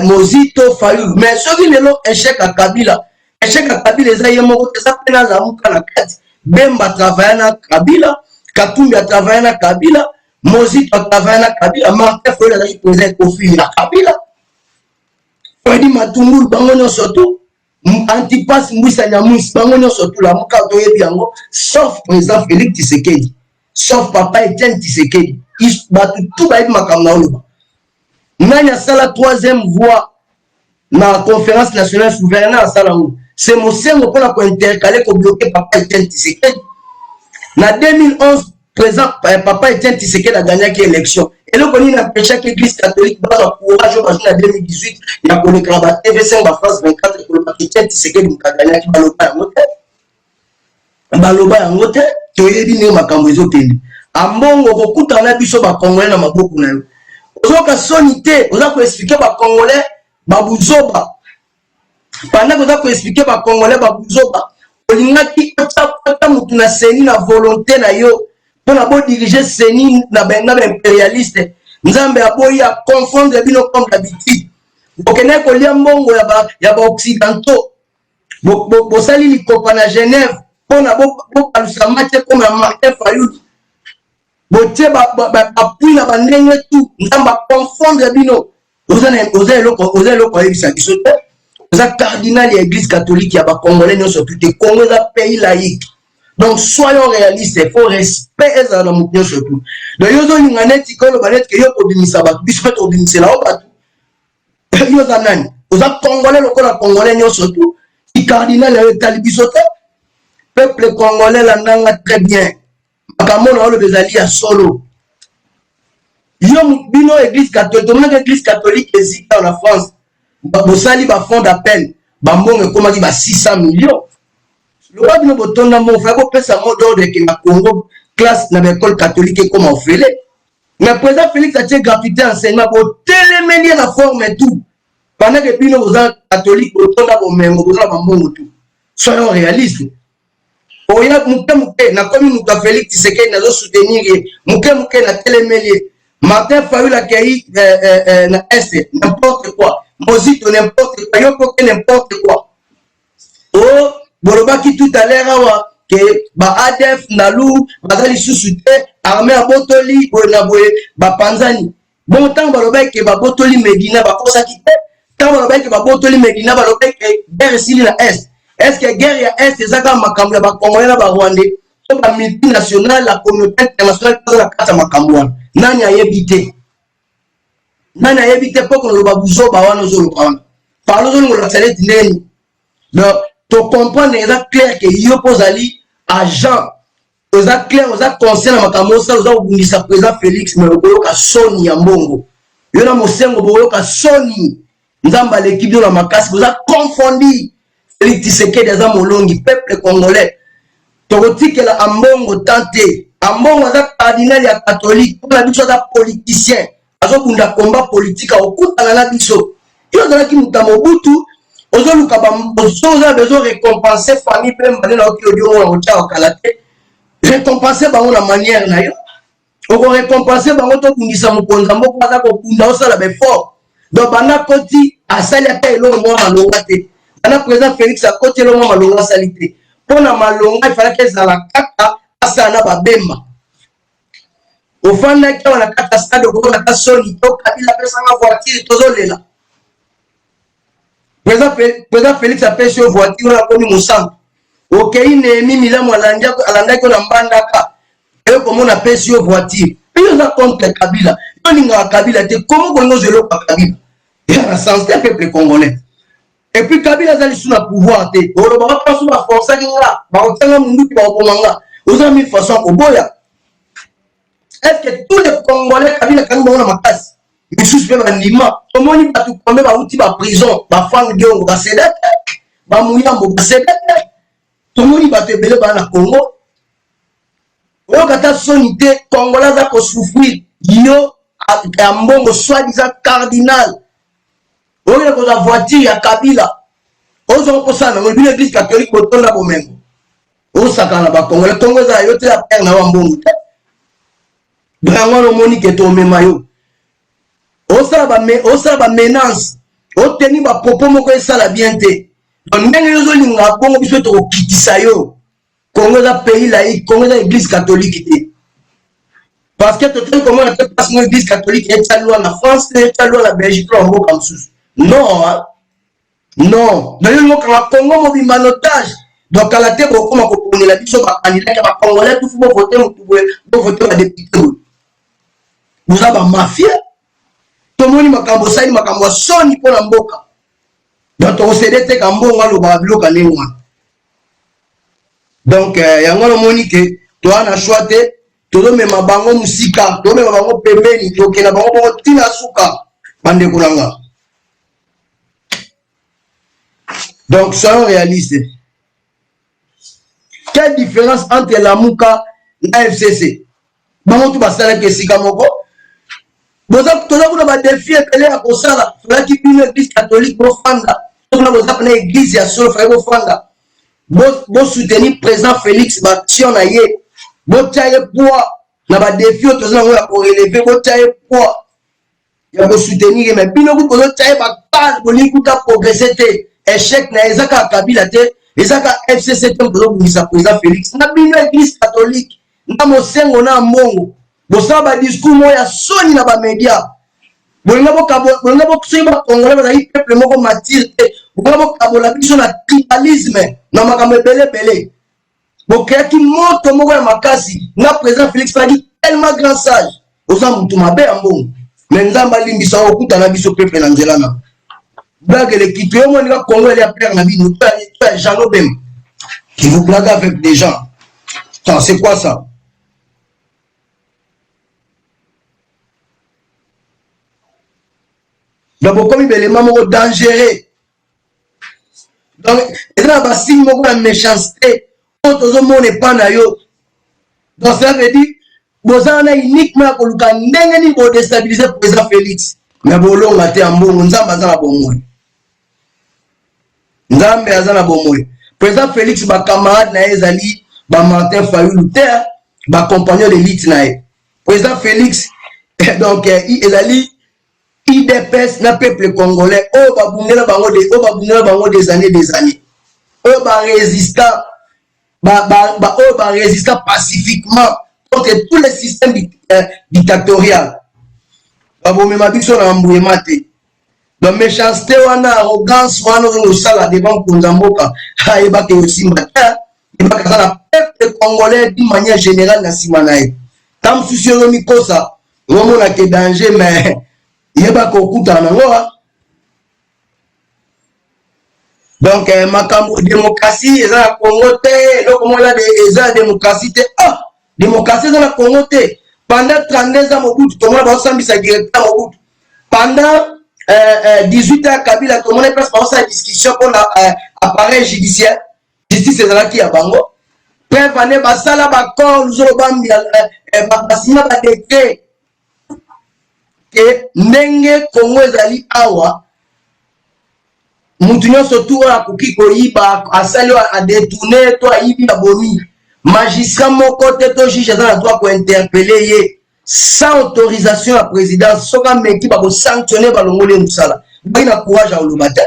Mozito Fayulu mais soki lelo échec à Kabila eza ye moko eza pena za muka na kati Bemba travailler na Kabila Katumbi a travailler na Kabila Mozito a travailler na Kabila Martin Fayulu a président Kofi na Kabila Fadi Matungulu bango nyonso tu Antipas Mbwisa Nyamusi bango nyonso tu la muka toyebi yango sauf président Félix Tshisekedi sauf papa Etienne Tshisekedi batu tout bayebi makambo na oloba nani asala troisième voix na conférence nationale souveraine asala ngo c'est mosengo mpona kointercaler kobloquer papa Etienne Tshisekedi na 2011 président papa Etienne Tshisekedi a gagné l'élection. Et le connu n'a péché que l'église catholique dans le courage au en 2018, il a connu que la TV5 en France 24 pour le papa Etienne Tshisekedi a gagné qui baloba en hôtel. Baloba en hôtel, tu es dit ma camouzo télé. Ambongo beaucoup en a biso ba congolais na maboku na yo. Ozoka sonité, ozoka expliquer ba congolais babuzoba. Pendant que ozoka expliquer ba congolais babuzoba, olingaki ata mutu na seni na volonté na yo. Pour la bonne diriger Seni na benga impérialiste nzambe aboyi a confondre bino comme d'habitude okene ko lia mbongo ya ba occidentaux bo sali li kopa na Genève pona bo palusa match comme Martin Fayulu bo tie ba apui na bandenge tout nzamba confondre bino oza loko ebisa biso te oza cardinal ya église catholique ya ba congolais nyonso tout te Congo za pays laïque. Donc soyons réalistes, il faut respect dans le monde surtout. Donc yozo linganeti ko lo banet ke yo obimisa ba biso to obimisela o batu. Yo zanani, oza congolais lokola congolais nyo surtout, i cardinal ya talibisote, peuple congolais l'andanga très bien. Makamona le bezali ya solo. Yo bino église catholique, tout le monde église catholique existe dans la France. Bosali ba fond d'appel, ba mbongo komaki ba 600 millions. Le roi bino botonda mo fa ko pesa mo d'ordre que na Congo classe na l'école catholique comme on fait. Mais président Félix a été gratuité enseignement pour téléménier la forme et tout. Pendant que bino aux catholiques botonda bo mengo botonda ba mbongo tout. Soyons réalistes. Oya muke na komi muka Félix Tshisekedi na zo soutenir muke na téléménier. Martin Fayulu a caillé na Est, n'importe quoi. Mozito, n'importe quoi. Yoko, n'importe quoi. Oh, Bolobaki tout à l'heure, que ba ADF, Nalou, Bazali Sousute, armée à Botoli, ba Panzani. Bon temps, Balobaki, ba Botoli Medina, ba Kosakite. Tant Balobaki, ba Botoli Medina, Balobaki, guerre ici na Est. Est-ce que guerre ya Est, c'est ça quand Makambo, ba Congolais, ba Rwandais, la multinationale, la communauté internationale, la carte Makambo. Nani ayebite pour qu'on le babouzo bawana zo le prendre par le zone la salette neni donc to comprendre est clair que yo posali agent aux clair aux conseil na makambo ça aux obundisa président Félix mais okoyoka soni ya mbongo yo na mosengo boyoka soni nzamba l'équipe de la makasi vous a confondu Félix Tshisekedi za molongi peuple congolais tokotikela ambongo tenté ambongo za cardinal ya catholique pour la biso za politicien azokunda combat politique okutana na biso yo za ki mutamobutu ozoluka ozoza besoin récompenser famille pe mbane na oki odio na ocha okalate récompenser bango na manière na yo oko récompenser bango to kundisa mukonza moko aza ko kunda osala be fort donc bana koti asali ata elo mo malonga te bana président Félix a koti elo mo malonga salite pona malonga il fallait que ça la kaka asana babemba ofanda ki wana kata stade ko na kasoni to kabila pesa na voiture tozolela président Félix a pêché voiture na komi musantu okei ne mimi la mwalanja alanda ko na mbanda ka e ko mona pêché voiture iyo za contre kabila yo ninga kabila te komo ko ngozelo pa kabila ya na sens te peuple congolais et puis kabila za lisuna pouvoir te oro ba pas sous la force nga ba otanga mundu ki ba okomanga oza mi façon oboya. Est-ce que tous les Congolais kabila kan bona makasi misus pe bandima tomoni batu kombe ba uti ba prison ba fang diongo ba sedete ba muyambo ba sedete tomoni batu ebele ba na Congo o kata sonité Congolais za ko souffrir yo a mbongo soi-disant cardinal o ile ko za voiture ya kabila o zo ko sana mo bi l'église catholique ko tonda bomengo o sakana ba Congolais Congo za yo te la père na mbongo Brango Monique to memayo. Osala ba menace. O teni ba propos moko esala bien te. Donc ndenge yozo linga bongo biso to kitisa yo. Congo za pays laïque, Congo za église catholique te. Parce que tout le monde a pas une église catholique et ça loi en France, et ça loi la Belgique en mot comme ça. Non, hein? Non. Mais le mot quand Congo mo bima otage. Donc à la tête beaucoup ma ko la biso ba candidat ka ba congolais tout faut voter pour voter ba député. Vous avez mafia. Tout le monde makambo sali makambo soni pour la mboka. Donc on s'est dit que mbonga lo ba bloka lengwa. Donc yango lo monique toi na choité to do mema bango musika, to mema bango pembeni, to kena bango bango tina suka bande kunanga. Donc soyons réalistes. Quelle différence entre la Mouka et la FCC? Bango tu basala ke sika moko. Boza toza kuna ba défi epele ya kosala fala ki bino église catholique bo fanda tona boza na église ya solo fa bo fanda bo soutenir président Félix ba action na ye bo taye poids na ba défi toza na ko relever bo taye poids ya bo soutenir mais bino ko taye ba base bo likuta progresser te échec na ezaka kabila te ezaka FCC te bo ngisa président Félix na bino église catholique na mosengo na mbongo bosaba ba discours moya soni na ba media bolinga bo kusiba Congolais ba yi peuple moko matir te bolinga bo kabola biso na tribalisme na makambo belé bo kaki moto moko ya makasi na président Félix Fadi tellement grand sage oza mutu mabe ambongo mais nzamba limbisa okuta na biso peuple na nzela na blague le kitu yo monika Congo ya père na bino to ya Jean Lobem qui vous blague avec des gens. Attends, c'est quoi ça? Donc, comme il est vraiment dangereux. Donc, il y a un signe de méchanceté. Quand on n'est pas na yo. Donc, ça veut dire, vous avez uniquement pour le déstabiliser le président Félix. Mais vous l'avez en bon, nous avons bon. Président Félix, ma camarade Naezali, ma Martin Fayulu, ma compagnon de l'élite. Président Félix, donc, il a dit, il dépasse le peuple congolais. Oh, des années. Oh, résistant pacifiquement contre tous les systèmes dictatoriaux. Donc, méchanceté, arrogance, devant Konzamboka, il y a le peuple congolais d'une manière générale. Tant que je suis ça, il y a un danger, mais il y a un coup de donc, ma démocratie, il y a la Congo, la démocratie, démocratie dans la Congo. Pendant 32 ans, Mobutu, tout le monde a ensemble sa directeur Mobutu. Pendant 18 ans, Kabila, tout le monde est presque en discussion pour l'appareil judiciaire. Justice, c'est là qui a bango. Preuve, année, basala, bakor, nous avons bambi, basina, badeke. Que Nenge, Congo, Zali, Awa. Moutinho surtout à Kuki Koyiba, à Salo à détourner, toi, Ibi, à Bomi. Magistrat, mon côté, toi, juge, dans la droit pour interpeller, sans autorisation à la présidence, sauf un mec qui va sanctionner par le Moulet Moussala. Il a courage à Olomata.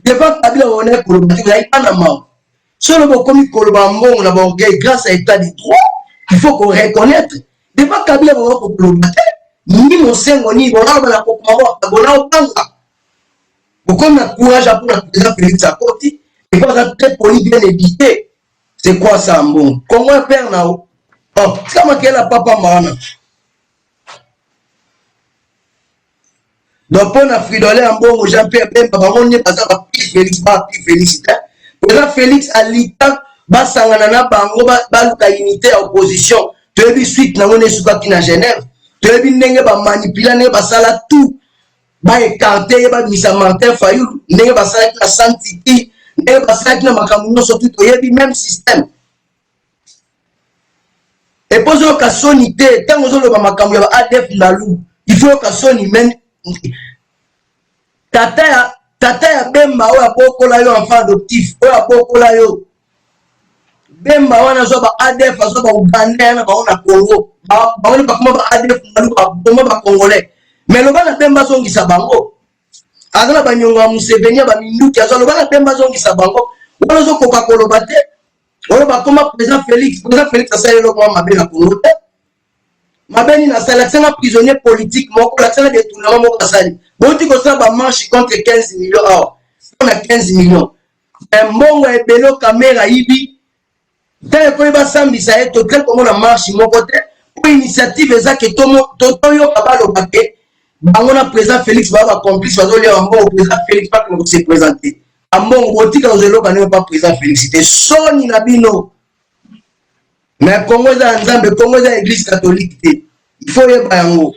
Devant Kabila, on est pour le matin, il n'y a pas de mort. Sur le commis Kolobambo, on a orgueil grâce à l'état du droit, il faut qu'on reconnaisse. Devant Kabila, on va pour le matin, ni mon sengo, ni mon arbre, la Kokmawa, on a au Tanga. Pourquoi on a courage à pour la présidente Félix à côté et quand on a très poli bien édité, c'est quoi ça, bon? Comment on perd là? Oh, c'est comme qu'elle a papa marana. Donc, on a fridolé en bon, Jean-Pierre Bemba, on n'est pas à Félix, félicité. Président Félix à l'ITA, Bassanganana, Bango, Baluka unité à opposition. Tu as vu suite, on est sur qui na Genève. Tu as vu n'engue ba manipuler, ba sala tout. Ba écarté, ba misa Martin Fayulu, n'engue ba sala la santité, n'engue ba sala la makamuno surtout, tu as vu même système. Et pour ça, que sonité, tant que vous avez makamuno, ADF Nalou, il faut que soni men. Tata ya Bemba oya bokola yo enfant adoptif oya bokola yo Bemba wana zo ba ADF zo ba Uganda na ba na Congo ba wona ba kuma ba ADF ba Congolais mais lo bana Bemba zongisa bango azala ba nyonga Museveni ba minduki azala bana Bemba zongisa bango wala zo koka koloba te wala ba kuma président Félix asale lo kwa mabe na Congo te mabeni na sala tsena prisonnier politique moko la tsena détournement moko asali boti ko sa ba marche contre 15 millions alors on a 15 millions mbongo ebelo caméra ibi te ko ba sambisa eto tel comme na marche moko te pour initiative ezake toyo kabalo baké bango na président Félix ba complice ba zoli mbongo président Félix pas que se présenter mbongo boti ka zelo kana pas président Félix c'était soni na bino. Mais Congo est ensemble, Congo est l'église catholique. Il faut y avoir.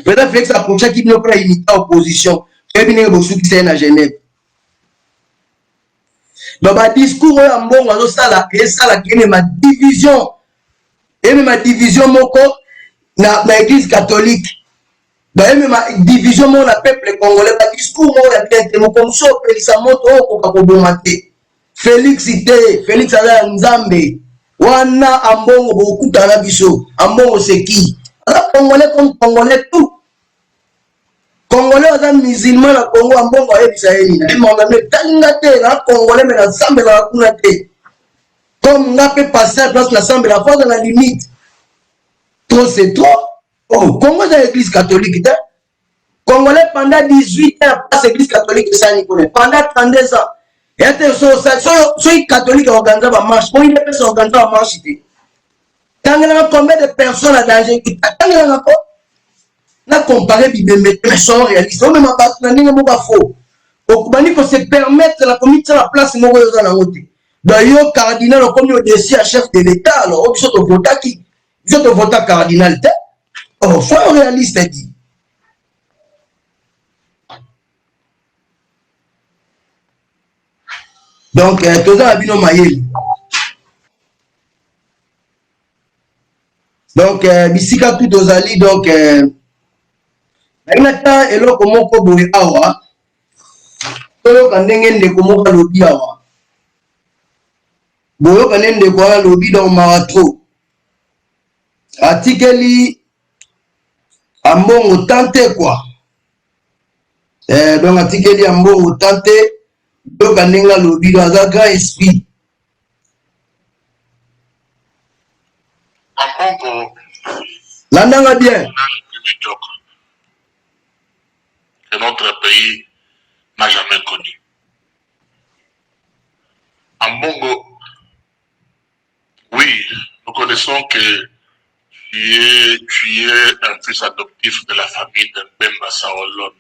Peut-être Félix a prochain qui ne peut pas imiter l'opposition. Tu es bien au sud à Genève. Donc, ma discours est en bon, on a ma division. Et ma division, mon corps, dans l'église catholique. Donc, ma division, mon peuple congolais, ma discours, mon comme ça, Félix a montré au Kakobomate. Félix ala Nzambe wana ambongo bokuta na biso ambongo seki ala congolais comme congolais tout congolais aux musulmans na Congo ambongo ayebisa yeli na monga me tangate na congolais mais Nzambe la kuna te comme nga peut passer place na Nzambe la force la limite trop c'est trop. Oh Congo dans l'église catholique ta congolais pendant 18 ans passe l'église catholique ça ni connaît pendant 32 ans. Et les catholiques organisent la marche. Comment ils peuvent organiser la marche? Quand il y a combien de personnes à danger? Quand il y a encore, là, comparé, mais sont réalistes. On ne m'a pas faux. okubani ko se permettre la comité la place moko yoza na ngote d'ailleurs cardinal comme au dossier à chef de l'état alors biso to vota qui biso to vota cardinal te oh faut réaliste dit donc toza bino mayeli donc bisika tout tozali donc ainata eloko moko boye awa toyoka ndenge ndeko moko alobi awa boyoka ndenge ndeko wana alobi donc marato atikeli ambongo tante quoi donc atikeli ambongo tante boyoka ndenge alobi donc aza grand esprit ambongo landanga bien que notre pays n'a jamais connu. En Bongo, oui, nous connaissons que tu es un fils adoptif de la famille de Bemba Saolon.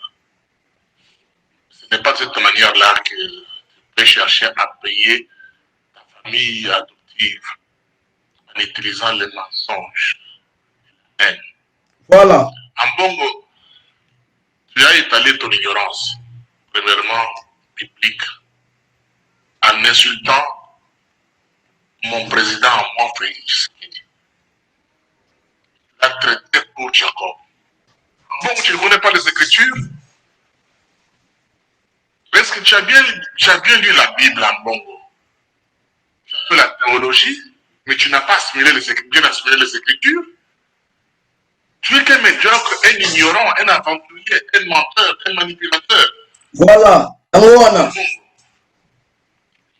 Ce n'est pas de cette manière-là que tu peux chercher à payer ta famille adoptive en utilisant les mensonges. voilà En Bongo, tu as étalé ton ignorance, premièrement biblique, en insultant mon président, moi, Félix. Tu l'as traité pour Jacob. Bon, tu ne connais pas les Écritures? Est-ce que tu as bien lu la Bible en Bongo? Tu as fait la théologie, mais tu n'as pas bien assimilé les Écritures? Tu es qu'un médiocre, un ignorant, un aventurier, un menteur, un manipulateur. voilà angwana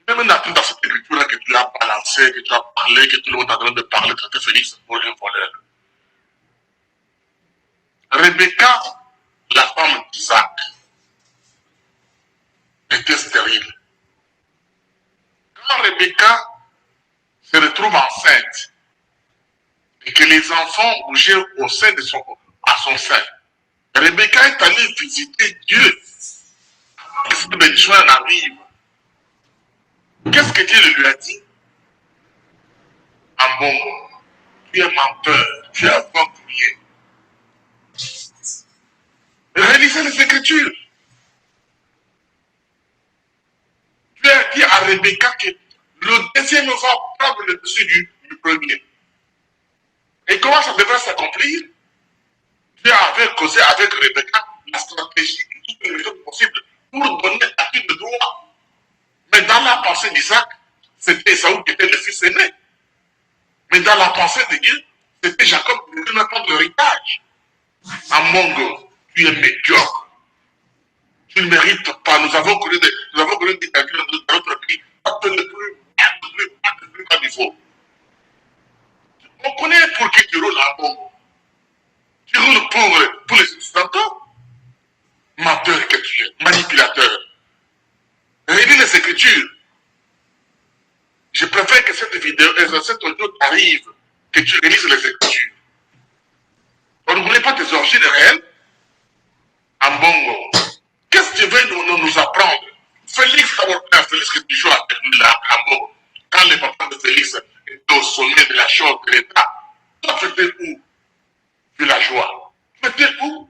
Même dans cette écriture-là que tu as balancé, que tu as parlé, que tout le monde est en train de parler, traiter Félix pour un voleur. Rebecca, la femme d'Isaac, était stérile. Quand Rebecca se retrouve enceinte et que les enfants bougeaient à son sein, Rebecca est allée visiter Dieu. Que cette bénédiction arrive. Qu'est-ce que Dieu lui a dit? En bon, tu es menteur, tu es aventurier. Réalisez les Écritures. Dieu a dit à Rebecca que le deuxième va prendre le dessus du premier. Et comment ça devrait s'accomplir? Dieu avait causé avec Rebecca la stratégie et toutes les méthodes possibles pour donner à qui de droit. Mais dans la pensée d'Isaac, c'était Esaü qui était le fils aîné. Mais dans la pensée de Dieu, c'était Jacob qui devait prendre l'héritage. En Mongo, tu es médiocre. Tu ne mérites pas. Nous avons connu des dictatures dans notre pays. Pas de plus bas niveau. On connaît pour qui tu roules en Mongo. Tu roules pour les occidentaux. Menteur que tu es, manipulateur. Relis les Écritures. Je préfère que cette vidéo, cet audio t'arrive, que tu relises les Écritures. On ne voulait pas tes origines réelles en Bongo. Qu'est-ce que tu veux nous apprendre? Félix, Félix que tu joues avec lui là, en Bongo. Quand le papa de Félix était au sommet de la chose de l'État, toi tu étais où? Villageois. Tu étais où?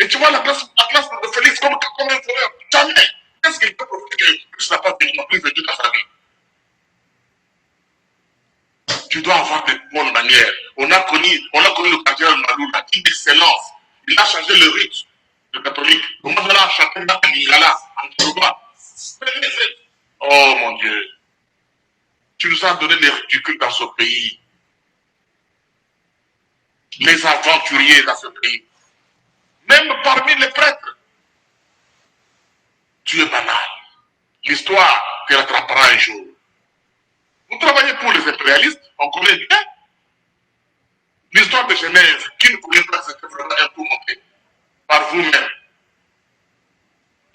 Et tu vois la classe de Félix comme un voleur. Jamais. Qu'est-ce qu'il peut profiter que tu n'as pas plus vécu dans sa vie? Tu dois avoir de bonnes manières. On a connu le cardinal Malou, la digne d'excellence. Il a changé le rite de catholique. Comment on a chanté dans le Lingala, en Touba. Oh mon Dieu. Tu nous as donné les ridicules dans ce pays. Les aventuriers dans ce pays. Même parmi les prêtres. Tu es banal. L'histoire te rattrapera un jour. Vous travaillez pour les impérialistes, on connaît bien. L'histoire de Genève, qui ne pouvait pas se vraiment un coup monté par vous-même.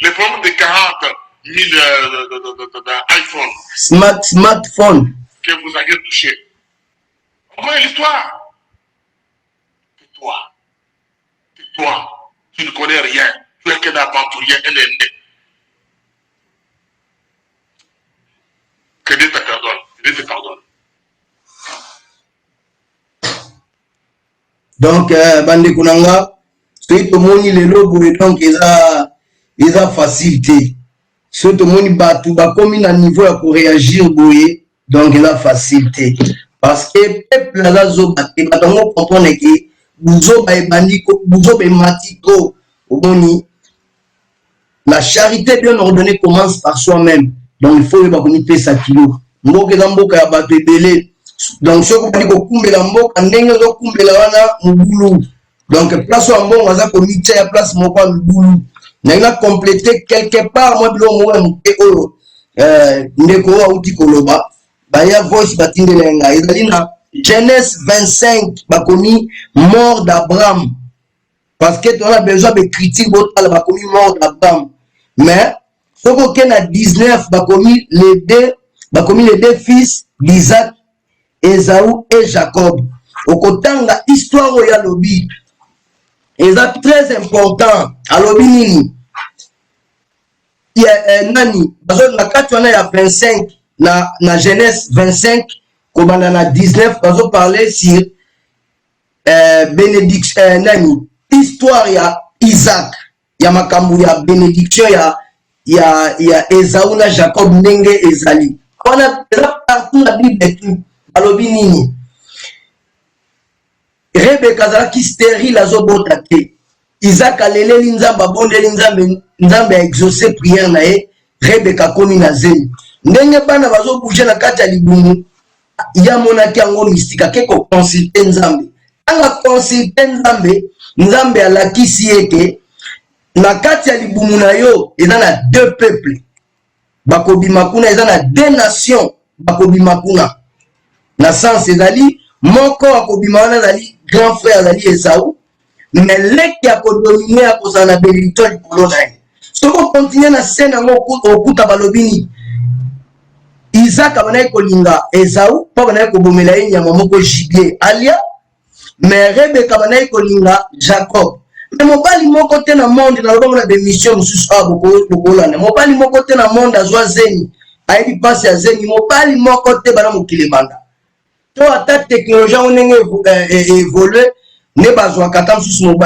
Les problèmes de 40 000 iPhones. Smartphone. Que vous aviez touché. On connaît l'histoire. Tais-toi. Tais-toi. Tu ne connais rien. tu es qu'un aventurier, elle est née. Que Dieu te pardonne. Que Dieu te pardonne. Donc, bande kunanga, c'est tout le monde les lobes, donc ils ont facilité. C'est tout le monde batou, comme il a un niveau pour réagir, donc il a facilité. Parce que le peuple a zo baté, on comprend que vous avez bandi, vous avez matiko, la charité bien ordonnée commence par soi-même. Donc il faut que ça kilo. Mboke na mboka ya bato ebele. Donc ce qu'on dit ko kumbela mboka ndenge zo kumbela wana mubulu. Donc place wa mbongo aza ko mitia ya place moko ya mubulu. Na ina compléter quelque part moi bilo mo mpe oyo ndeko wa uti koloba. Baya voice batindele nga ezali na Genèse 25 bakomi mort d'Abraham. Parce que tu as besoin de critiques botala bakomi mort d'Abraham. Mais ce qu'on a 19 bakomi les deux fils d'Isaac, Esaü et Jacob. Au côté de l'histoire où il y a lobby, c'est très important. À lobby nini, il y a nani, parce que la carte il y a 25, na Genèse 25, comme on a 19, parce qu'on parlait sur bénédiction nani, histoire il y a Isaac, il y a makambu, il y a bénédiction, il y a Esaü na Jacob ndenge ezali. On a partout la Bible et tout. Alobi nini. Rebecca zalaki stérile azobotate. Isaac alele linzamba bonde linzamba exaucé prière na ye. Rebecca komi na zemi. Ndenge bana bazo bouger na kati ya libumu. Ya monaki yango mystique akeko consulter nzambe. Anga consulter nzambe, nzambe alakisi ete na kati ya libumu na yo eza na deux peuples. Bakobima kuna eza na deux nations bakobima kuna. Na sens ezali moko akobima wana ezali grand frère ezali Esaü, mais leki akodomine akozala na bénédiction likolo na ye. Soki okontinue na scène yango okuta balobi nini Isaac abanaki kolinga Esaü mpo abanaki kobomela ye nyama moko gibier alia, mais Rebeka abanaki kolinga Jacob. Mais mobali moko te na monde na lobongo na démission mosusu awa bokolanda. Mobali moko te na monde azwa zemi ayebi mpasi ya zemi. Mobali moko te bana mokili banda to ata technologie ngo ndenge évolue ne bazwaka ata mosusu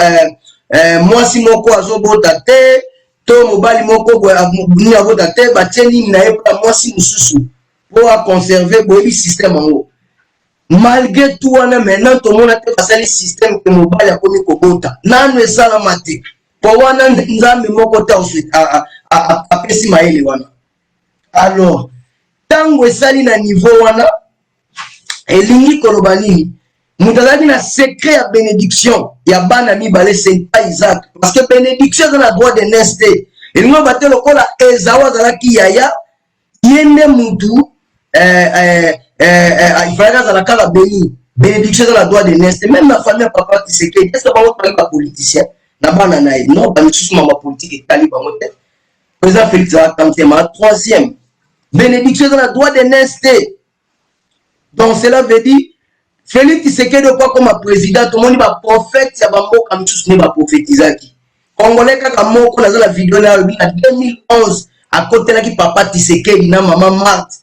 mwasi moko azobota te to mobali moko nini abota te batie nini na ye mpo mwasi mosusu mpo aconserve boyebi système yango. Malgré tout wana maintenant tomona te basali système ke mobali akomi kobota nanu esalama te po wana nzambe moko te apesi mayele wana. Alors ntango esali na niveau wana elingi koloba nini moto azalaki na secret ya bénédiction ya bana mibale c'est pas Isaac parce que bénédiction eza na droit de neste elingi bate lokola Esaü azalaki yaya ye nde mutu il fallait azala kaka béni bénédiction eza na droit de neste. Même na famille ya papa Tshisekedi est-ce que bango tali bapoliticien na bana na ye non bamisusu mama politique etali bango te. Président Félix azalaka mtema troisième bénédiction eza na droit de neste. Donc cela veut dire Félix Tshisekedi quoi comme président tout le monde va prophète ya bamboka misusu ne ba prophétisaki congolais kaka moko na la vidéo na 2011 à côté là qui papa Tshisekedi na maman Marthe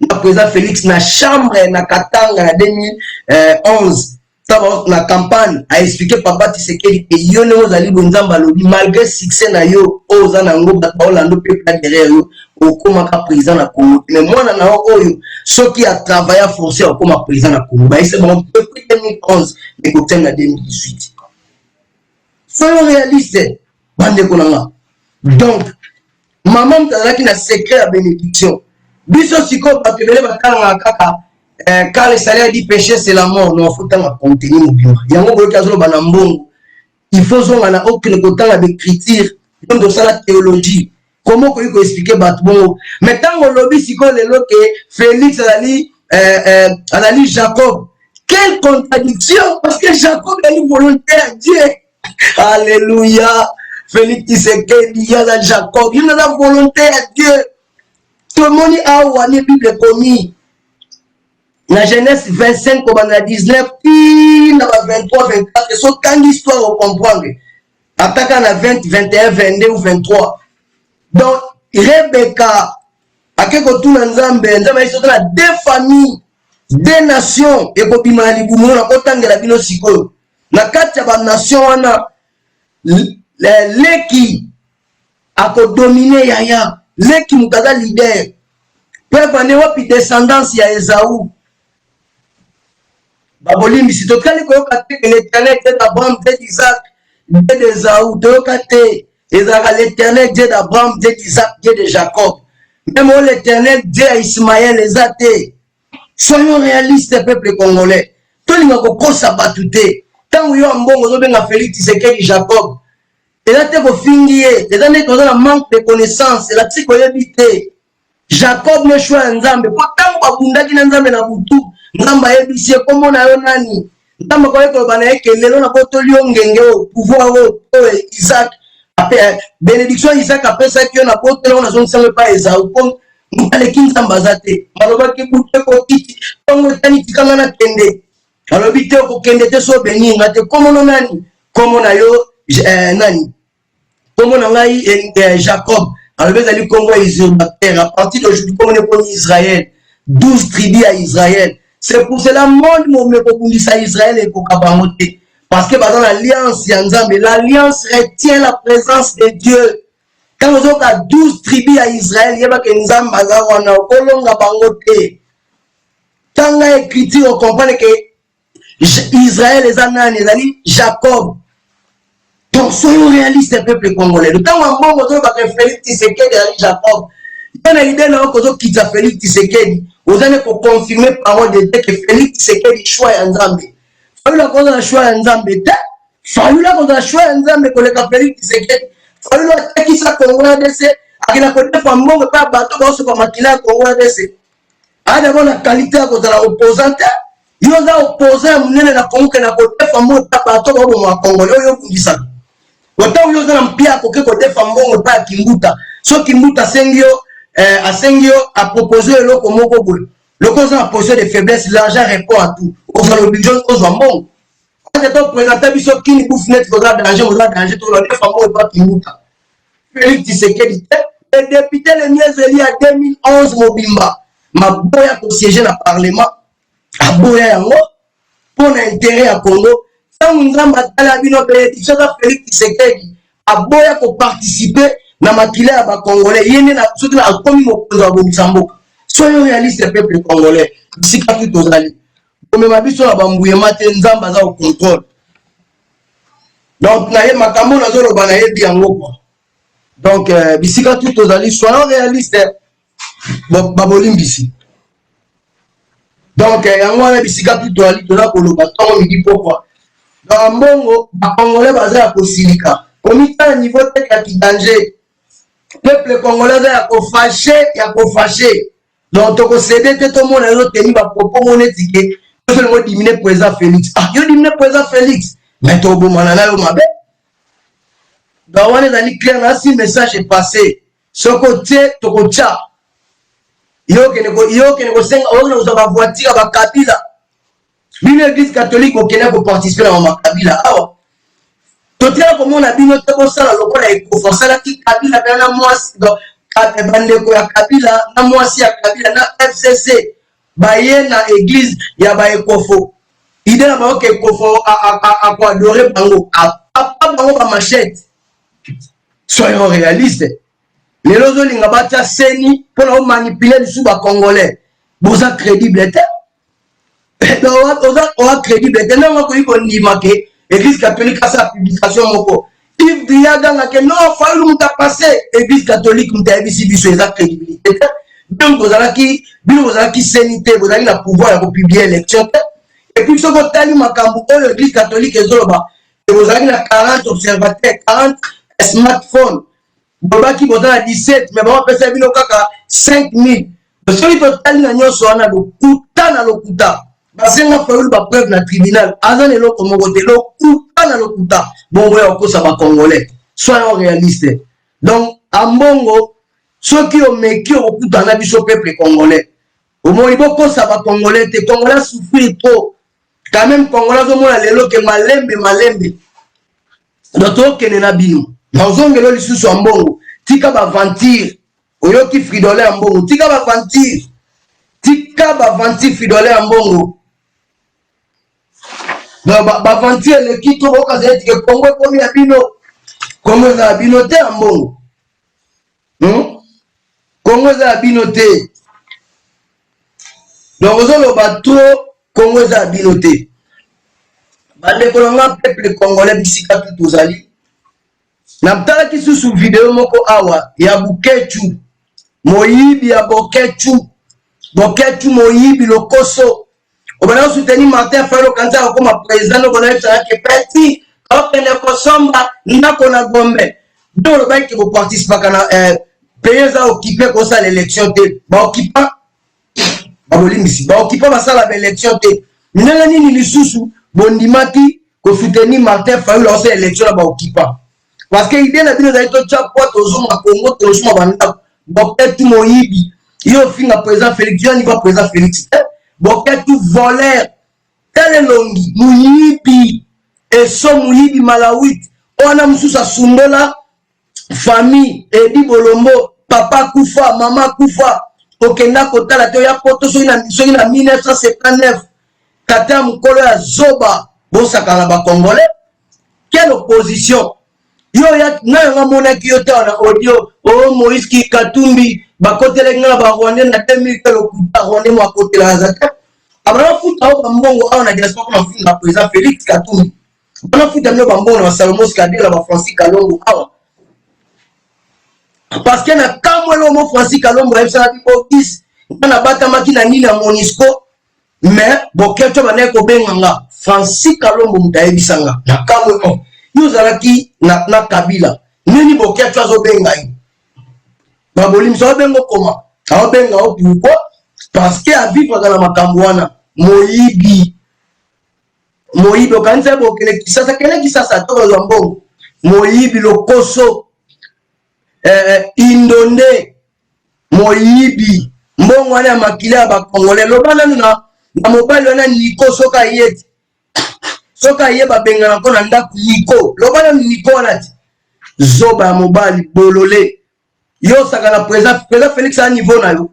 na président Félix na chambre na Katanga na 2011 ça va na campagne a expliqué papa Tshisekedi que yo ne ozali bonzamba lobi malgré succès na yo oza na ngo ba Orlando peuple derrière yo okoma ka président na Congo. Mais moi na oyo soki a travaillé forcé okoma président na Congo ba c'est bon depuis 2011 mais côté na 2018. Soyons réalistes bande konanga. Donc maman tazaki na secret ya bénédiction biso siko batebele bakanga kaka car le salaire du péché c'est la mort. Non faut tanga contenir mobima yango boyoki azoloba na mbongo il faut zonga na aucune kotanga d'écriture donc de ça la théologie. Comment qu'on peut expliquer batbo mais tant on lobby siko lelo que Félix alali Jacob, quelle contradiction parce que Jacob a une volonté à Dieu. Alléluia. Félix Tshisekedi yala Jacob il a la volonté à Dieu. Tout le monde a ouani Bible commis la Genèse 25 comme on a 19 puis na 23 24 so quand l'histoire on comprendre Attaquant à 20, 21, 22 ou 23. Donc, Rebecca, à quelque chose dans Nzambe, Nzambe est sur deux familles, deux nations, et pour bimana libumo, na kotanga la bino siko. Na kati ya nation wana, leki, ako dominer yaya, leki mukaza leader. Peuple ane wapi descendance ya Esaü. Babolimbi, si to kali koyoka te que l'Éternel Dieu d'Abraham, Dieu d'Isaac, Dieu d'Esaü, toyoka te, ezaka l'Éternel Dieu d'Abraham, Dieu d'Isaac, Dieu de Jacob. Même l'Éternel Dieu à Ismaël, ezate. Soyons réalistes, peuple congolais. Tout le monde kosa batute. Tant que yo ambongo zo benga Félix Tshisekedi Jacob. Ezate ko fingiye, ezate ko na manque de connaissance, la tiko yebite. Jacob ne choix Nzambe, pourtant babundaki na Nzambe na butu. Nzamba yebisie komo na yo nani. Nzamba ko yeko bana yeke lelo na botoli ngenge o pouvoir o Isaac. Bénédiction Isaac après ça qui on a porté on a son sang pas Esaü comme nous allez qui Nzamba zate. Maloba ki butu ko kiti. Tongo tani tikanga na kende. Alobi te ko kende te so beni ngate komo no nani. Komo na yo nani. Komo na ngai Jacob. Alors, vous allez Congo usurpateur. À partir d'aujourd'hui, comme on est pour Israël, 12 tribus à Israël. C'est pour cela que le monde est à Israël et pour Kabamote. Parce que dans l'alliance, l'alliance retient la présence de Dieu. Quand vous avez 12 tribus à Israël, il y a que Nzamba Bazawana, Kolonga Bangote. Quand l'écriture, on comprend que Israël est un Jacob. Donc, soyons réalistes, peuple congolais. Le temps où on va faire Félix Tshisekedi avec Jacob, il y a une idée là qu'on quitte Félix Tshisekedi. Vous allez pour confirmer parole de Dieu que Félix Tshisekedi choisit Nzambe. Fallu la qu'on a choisi Nzambe. Fallu la qu'on a choisi Nzambe pour le Félix Tshisekedi. Fallu la qui ça Congo DC. À la côté femme bon pas bateau pour se faire maquiller Congo DC. À d'abord la qualité à cause de la opposante. Il y a opposé à mon la Congo que la côté femme bon pas bateau pour moi Congo. Yo dit ça. Autant vous avez un pire pour que côté femme bon pas Kimbuta. Ce Kimbuta Asengio a proposé le Komoko. Le cause a posé des faiblesses, l'argent répond à tout. On a l'obligation aux bon. Quand tu as présenté Bissot qui nous bouffe net, vous avez danger, tout le monde, femme bon pas Kimbuta. Félix Tshisekedi, le député le mieux à 2011 Mobimba. Ma boya pour siéger dans le Parlement. A boya yango pour l'intérêt à Congo. Nzamba tala bino bénédiction de Félix Tshisekedi a boya ko participer na makile ya ba congolais yene na soki na komi mokonzi wa Bombisamboka. Soyons réalistes peuple congolais bisika tout tozali komema biso na bambuyema te Nzamba za au contrôle. Donc na ye makambo na zoloba na ye biango quoi. Donc bisika tout tozali soyons réalistes babolimbisi. Donc yango wana bisika tout tozali toza koloba ntongo midi pourquoi. Dans Mbongo, les Congolais basés à Kosilika. Comité à niveau de danger. Peuple congolais est à fâché. Donc, tu as cédé tout le monde a tenu ma propos monétique. Tu as diminué le président Félix. Ah, tu as diminué le président Félix. Mais tu as oublié le mabé. Donc, on est allé clair là, si le message est passé. Ce côté, tu as il y a une voiture à Kabila. L'église catholique au Kenya pour participer à ma Kabila. Alors, tout le monde comment on a dit notre ça le rôle est pour ça là qui Kabila dans moi donc Bandeko ya Kabila na moi si ya Kabila na FCC baye na église ya ba ekofo. Idée na ba que ekofo à quoi adorer bango pas bango ba machette. Soyons réalistes. Les lozo linga batia seni pour la manipuler les sous ba congolais. Vous êtes crédible on a crédible. Maintenant, on a dit l'église catholique a sa publication. If Diaga n'a que non, il faut que passer l'église catholique nous a dit sur la crédibilité. Donc, vous avez qui sénité, vous avez le pouvoir de publier l'élection. Et puis, ce que vous avez dit, l'église catholique est là. Et vous avez 40 observateurs, 40 smartphones. Vous avez 17, mais vous avez 5000. Parce que vous avez dit, basenga faulu ba preuve na tribunal azane lo komo kote lo kuta na lokuta bongo ya kosa ba congolais soyons réalistes. Donc à mbongo ceux qui ont meki okuta na biso peuple congolais au moni boko sa ba congolais te congolais souffrir trop quand même congolais zo mona lelo ke malembe donc kene na bino nazongelo lisusu ya mbongo tika baventure oyoki fridole ya mbongo tika baventure fridole ya mbongo baventure eleki to bokazala tike kongo ekomi ya bino kongo eza ya bino te ya mbongo kongo eza ya bino te donc ozoloba to kongo eza ya bino te bandeko na nga peuple congolais bisika tu tozali natalaki susu video moko awa ya Buketu moyibi ya Boketu moyibi lokoso obana soutenir Martin Fayulu kanza akoma président obana yesa ke petit okene kosomba ndako na Gombe donc le bain qui vous participe kana pays a occupé comme ça l'élection te ba occupa ba bolimisi ba occupa ba sala l'élection te minanga nini lisusu bondimaki ko soutenir Martin Fayulu dans cette élection ba occupa parce que idée na bino za ito chapwa tozuma Congo tozuma banda Boketu moyibi yo finga président Félix Diani va président Félix Boketu voleur tel longi moyibi et so moyibi malawit ona mususa sundola famille Edi Bolombo papa kufa mama kufa okenda kotala to ya poto so na 1979 tata mukolo ya zoba bosakana ba congolais quelle opposition yo ya na mona ki yo ta na audio Moïse ki Katumbi bakotele ngala ba Rwanda na 2000 kilo kuta Rwanda mo akotela azata abana futa au mbongo au na diaspora na finga président Félix Katumbi bana futa mno ba mbongo na Salomon Skadela ba Francis Kalongo awa parce que na kamwelo mo Francis Kalongo ebisa bokis na bata makina nini na Monisco mais Boketu bana ko benganga Francis Kalongo mutayebisanga na kamwelo yuzalaki na Kabila nini Boketu azobenga babolim so bengo koma abenga o pourquoi parce que a vivre dans la makambuana moyibi kanza bokele kisasa to bazambongo moyibi lokoso indonde moyibi mbongo ana makila ba congolais lobana na mobali wana niko soka yeti soka yeba benga na kona ndaku niko lobana niko wana zoba mobali bolole yo sakana président Félix à niveau na yo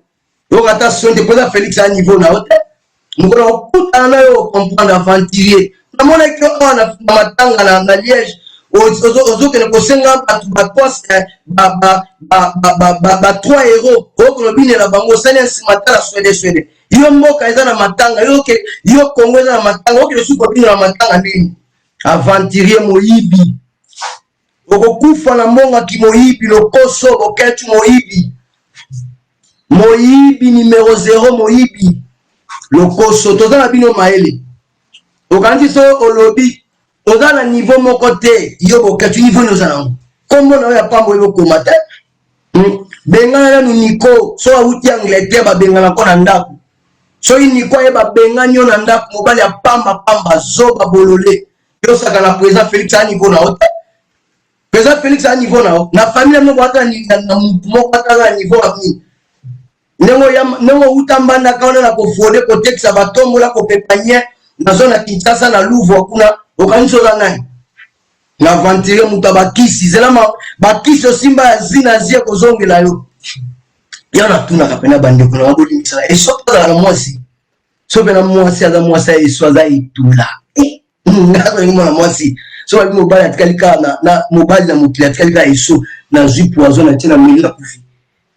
yo kata sonde président Félix à niveau na yo ngoro kuta na yo comprendre aventurier na mona ki on na matanga na Liège ozo ke ko senga ba trois héros ko lobine na bango sene simatala swede yo mboka eza na matanga yo Congo eza na matanga oke su ko bina na matanga ndini aventurier moyibi okokufa na mbonga ki moyibi lokoso Boketu moyibi numéro 0 moyibi lokoso tozana bino maele okanzi so olobi ozana niveau moko te yo Boketu niveau nozana kombo na ya pambo yo komata bengana na niko so awuti Angleterre ba bengana ko na ndako so niko ye ba bengana yo na ndako mobali ya pamba zoba bolole yo saka na président Félix à niveau na hotel président Félix à niveau na famille mo bata ni na mo bata niveau ami nengo utambanda kaona na ko fode ko teksa batombo la ko pepanye na zona Kinshasa na Louvre kuna okaniso za nani na ventire mutabakisi zelama bakisi simba zina zie ko zongela yo yana tuna kapena bande kuna wabodi misala esoka za mwasi so bena mwasi za mwasa eswaza itula ngako ni mwana mwasi so wali mobali atkalika na mobali na mukili atkalika eso na zipu wazona tena mwili kufi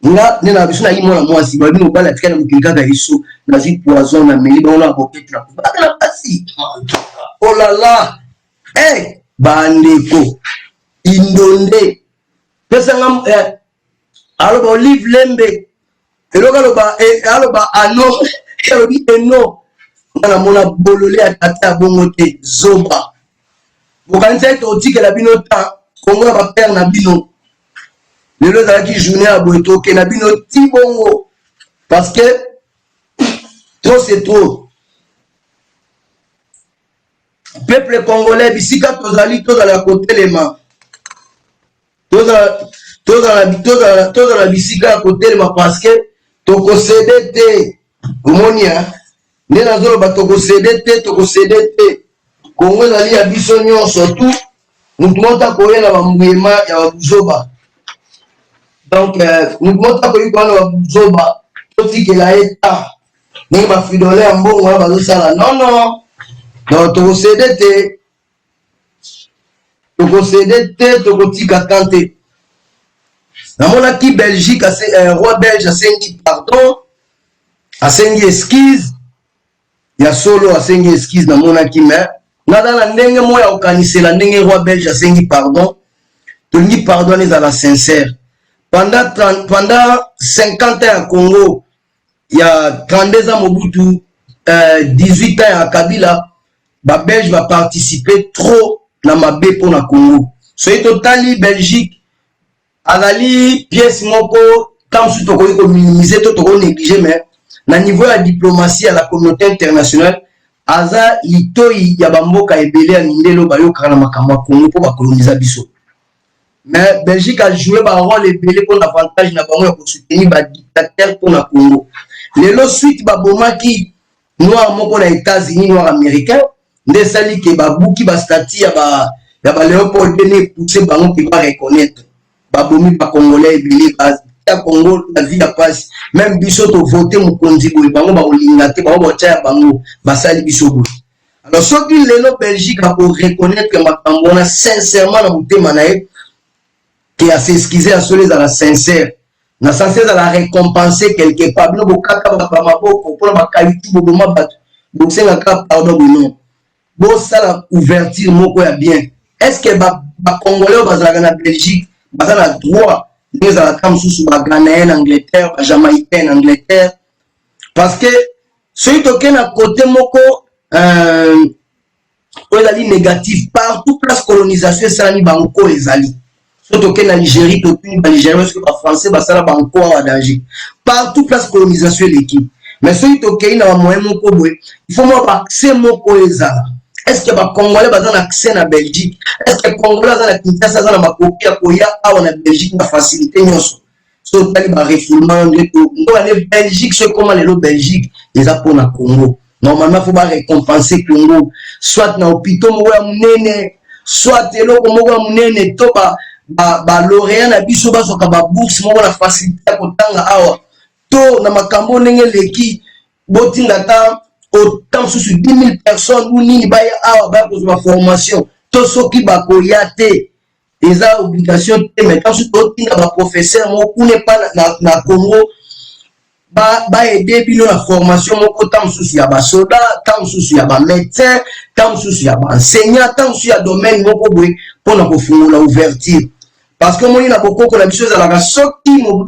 nga nena bisuna yi mwana mwasi wali mobali atkalika mukili kaka eso na zipu wazona mwili baona Boketu na kubaka na basi oh la la bandeko indonde pesa ngam aloba Olive Lembe eloka aloba ano elobi eno na mona bolole atata bongo te zoba bokanisa to tikela bino ta Congo ba père na bino lelo za ki journée a boito ke na bino ti bongo parce que trop c'est trop peuple congolais bisika tozali tozala kotelema tozala bisika kotelema parce que tokosede te omonia nde nazoloba tokosede te Congo ezali ya biso nyonso tu Mutumota koyela ba mbuyema ya babuzoba. Donc mutumota koyela ba babuzoba totikela eta ni ba fidole ya mbongo ya bazosala. Non non. Non tokosede te. Tokosede te tokotika tante. Namona ki Belgique roi belge asengi pardon, asengi excuse. Ya solo asengi excuse namona ki mais nada na ndenge moya okanisela ndenge roi belge asengi pardon. Tolingi pardon ezala sincère. Pendant 50 ans à Congo, il y a 32 ans Mobutu, 18 ans à Kabila, ba Belge va participer trop dans ma bé pour la Congo. Soyez totali Belgique, azali pièce moko, tant que tu peux minimiser, tu peux négliger, mais na niveau de la diplomatie à la communauté internationale, aza litoi ya bamboka ebele ya mindelo bayo kana makamba Congo pour ba coloniser biso. Mais Belgique a joué un rôle ébélé pour l'avantage pour soutenir les dictateurs pour le Congo. Les suite baboma qui noir moko na États-Unis noir américain ne sali que babou qui ba statut ya ba Léopold Denis pousser bango qui va reconnaître babomi ba congolais ébélé ba Congo la vie a passe même biso to voter mu konzi boy bango ba olingate ba bocha bango ba sali biso boy. Alors ce qui les Belgique a pour reconnaître que makambona sincèrement na mutema nae qui a s'excuser à ceux à la sincère, na sincère à la récompenser quelque part. Nous bokaka ba maboko pour ba qualité boboma bat. Bosenga ka pardon non. Bo sala ouverture moko ya bien. Est-ce que ba congolais bazala na Belgique, bazala droit nous à la cam sous ba Ghanéen Angleterre, ba Jamaïcain Angleterre parce que ceux qui na côté moko ezali négatif partout place colonisation ça ni banko ezali. Surtout que la Nigérie, parce que les Français, ça encore à danger. Partout place colonisation l'équipe. Mais ceux qui ont un moyen il faut avoir accès mon coésala. Est-ce que les Congolais ont accès à la Belgique? Est-ce que les Congolais ont accès à la copie à la Belgique la facilité? Surtout les refoulements, les Belgique, c'est comment les Belgique, les pour le Congo. Normalement, il faut récompenser le Congo. Soit dans l'hôpital, soit dans l'hôpital, ba lauréat na biso ba soka ba bourse mo na facilité kotanga awa to na makambo ndenge leki botinga ta autant sous 10 000 personnes ou nini ba awa ba ko ma formation to soki ba ko yate eza obligation te mais quand to tinga ba professeur mo kune pa na Congo ba aider bino la formation mo ko tam sous ya ba soda tam sous ya ba médecin tam sous ya ba enseignant tam sous ya domaine mo ko boy pour na ko fungula ouverture. Parce que moi, il y a beaucoup de choses à la sortie, mon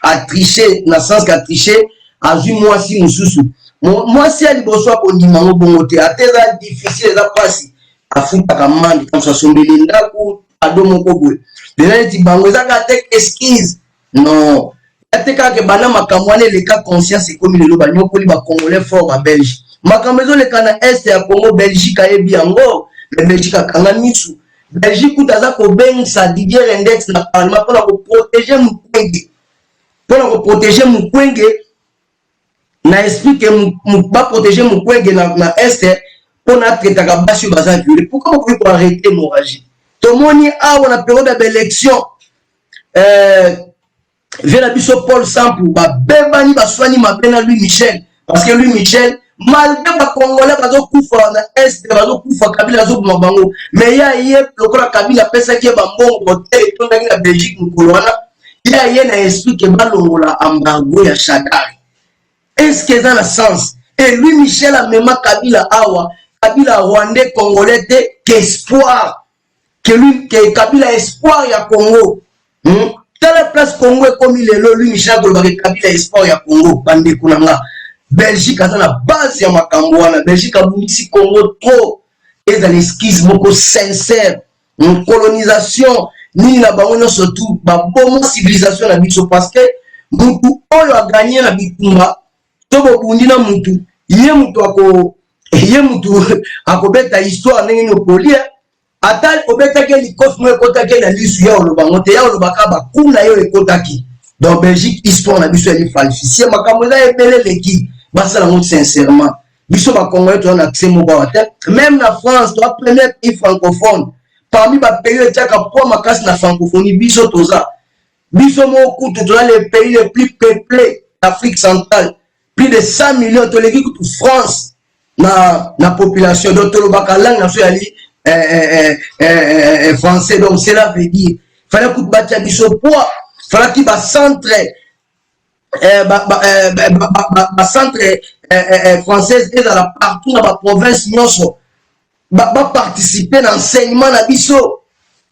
a triché, dans le sens qu'a triché, a vu moi si mon sous. Moi, si elle est bonsoir pour dire, mon bon côté, à tes difficile, elle a passé. À foutre à commande, comme ça, son belinda, ou à deux mon cobo. Mais là, il dit, bango, ça a été esquisse. Non. Il y a des cas que banana, ma camouane, les cas conscience, c'est comme le bagnon, pour les Congolais fort à Belgique. Ma camaison, les canards est à Congo, Belgique, à Ebiango, le Belgique à Kanganisou. Belgique où t'as ben sa Didier Index na parlement pour protéger Mukwege. Pour protéger Mukwege, na explique que pas protéger Mukwege na est pour na traiter kabasi bazan violé. Pourquoi vous pouvez arrêter l'hémorragie? Tout le monde a on a période d'élection vers la biso Paul Sampu ba bebani ba soigner ma bena Louis Michel parce que Louis Michel malgré les Congolais bazo kufa na est bazo kufa Kabila bazo bango mais ya yé lokola Kabila pesa ki ba mbongo hotel to ndaki na Belgique mukolwana ya yé na explique balongola embargo ya Shadari. Est-ce que ça a sens? Et lui Michel a même Kabila awa Kabila rwandais congolais qu'espoir que lui que Kabila espoir ya Congo. Telle place Congo comme il est là lui Michel Golbari Kabila espoir ya Congo bande kunanga. Belgique a la base ya makambo wana Belgique a boumisi Congo trop et dans l'esquisse beaucoup sincère une colonisation ni na bango surtout ba bonne civilisation na biso parce que mutu oyo a gagné na bitumba to bobundi na mutu ye mutu akobeta histoire ndenge no kolia ata obeta ke likosmo ekota ke na lisu ya olobango te ya olobaka ba kuna yo ekotaki donc Belgique histoire na biso elle falsifié makambo za ebele leki basala mo sincèrement biso ba Congolais to na accès mo ba même la France to premier pays francophone parmi les pays qui ont pour ma casse la francophonie, biso toza. Biso moko toza les pays les plus peuplés d'Afrique centrale. Plus de 100 millions de France na population. Donc le bacalang na français. Donc cela veut dire il fallait que batia biso poids. Il fallait qu'il ba centre française et dans la partout dans la province nyonso. Ba participer à l'enseignement na biso.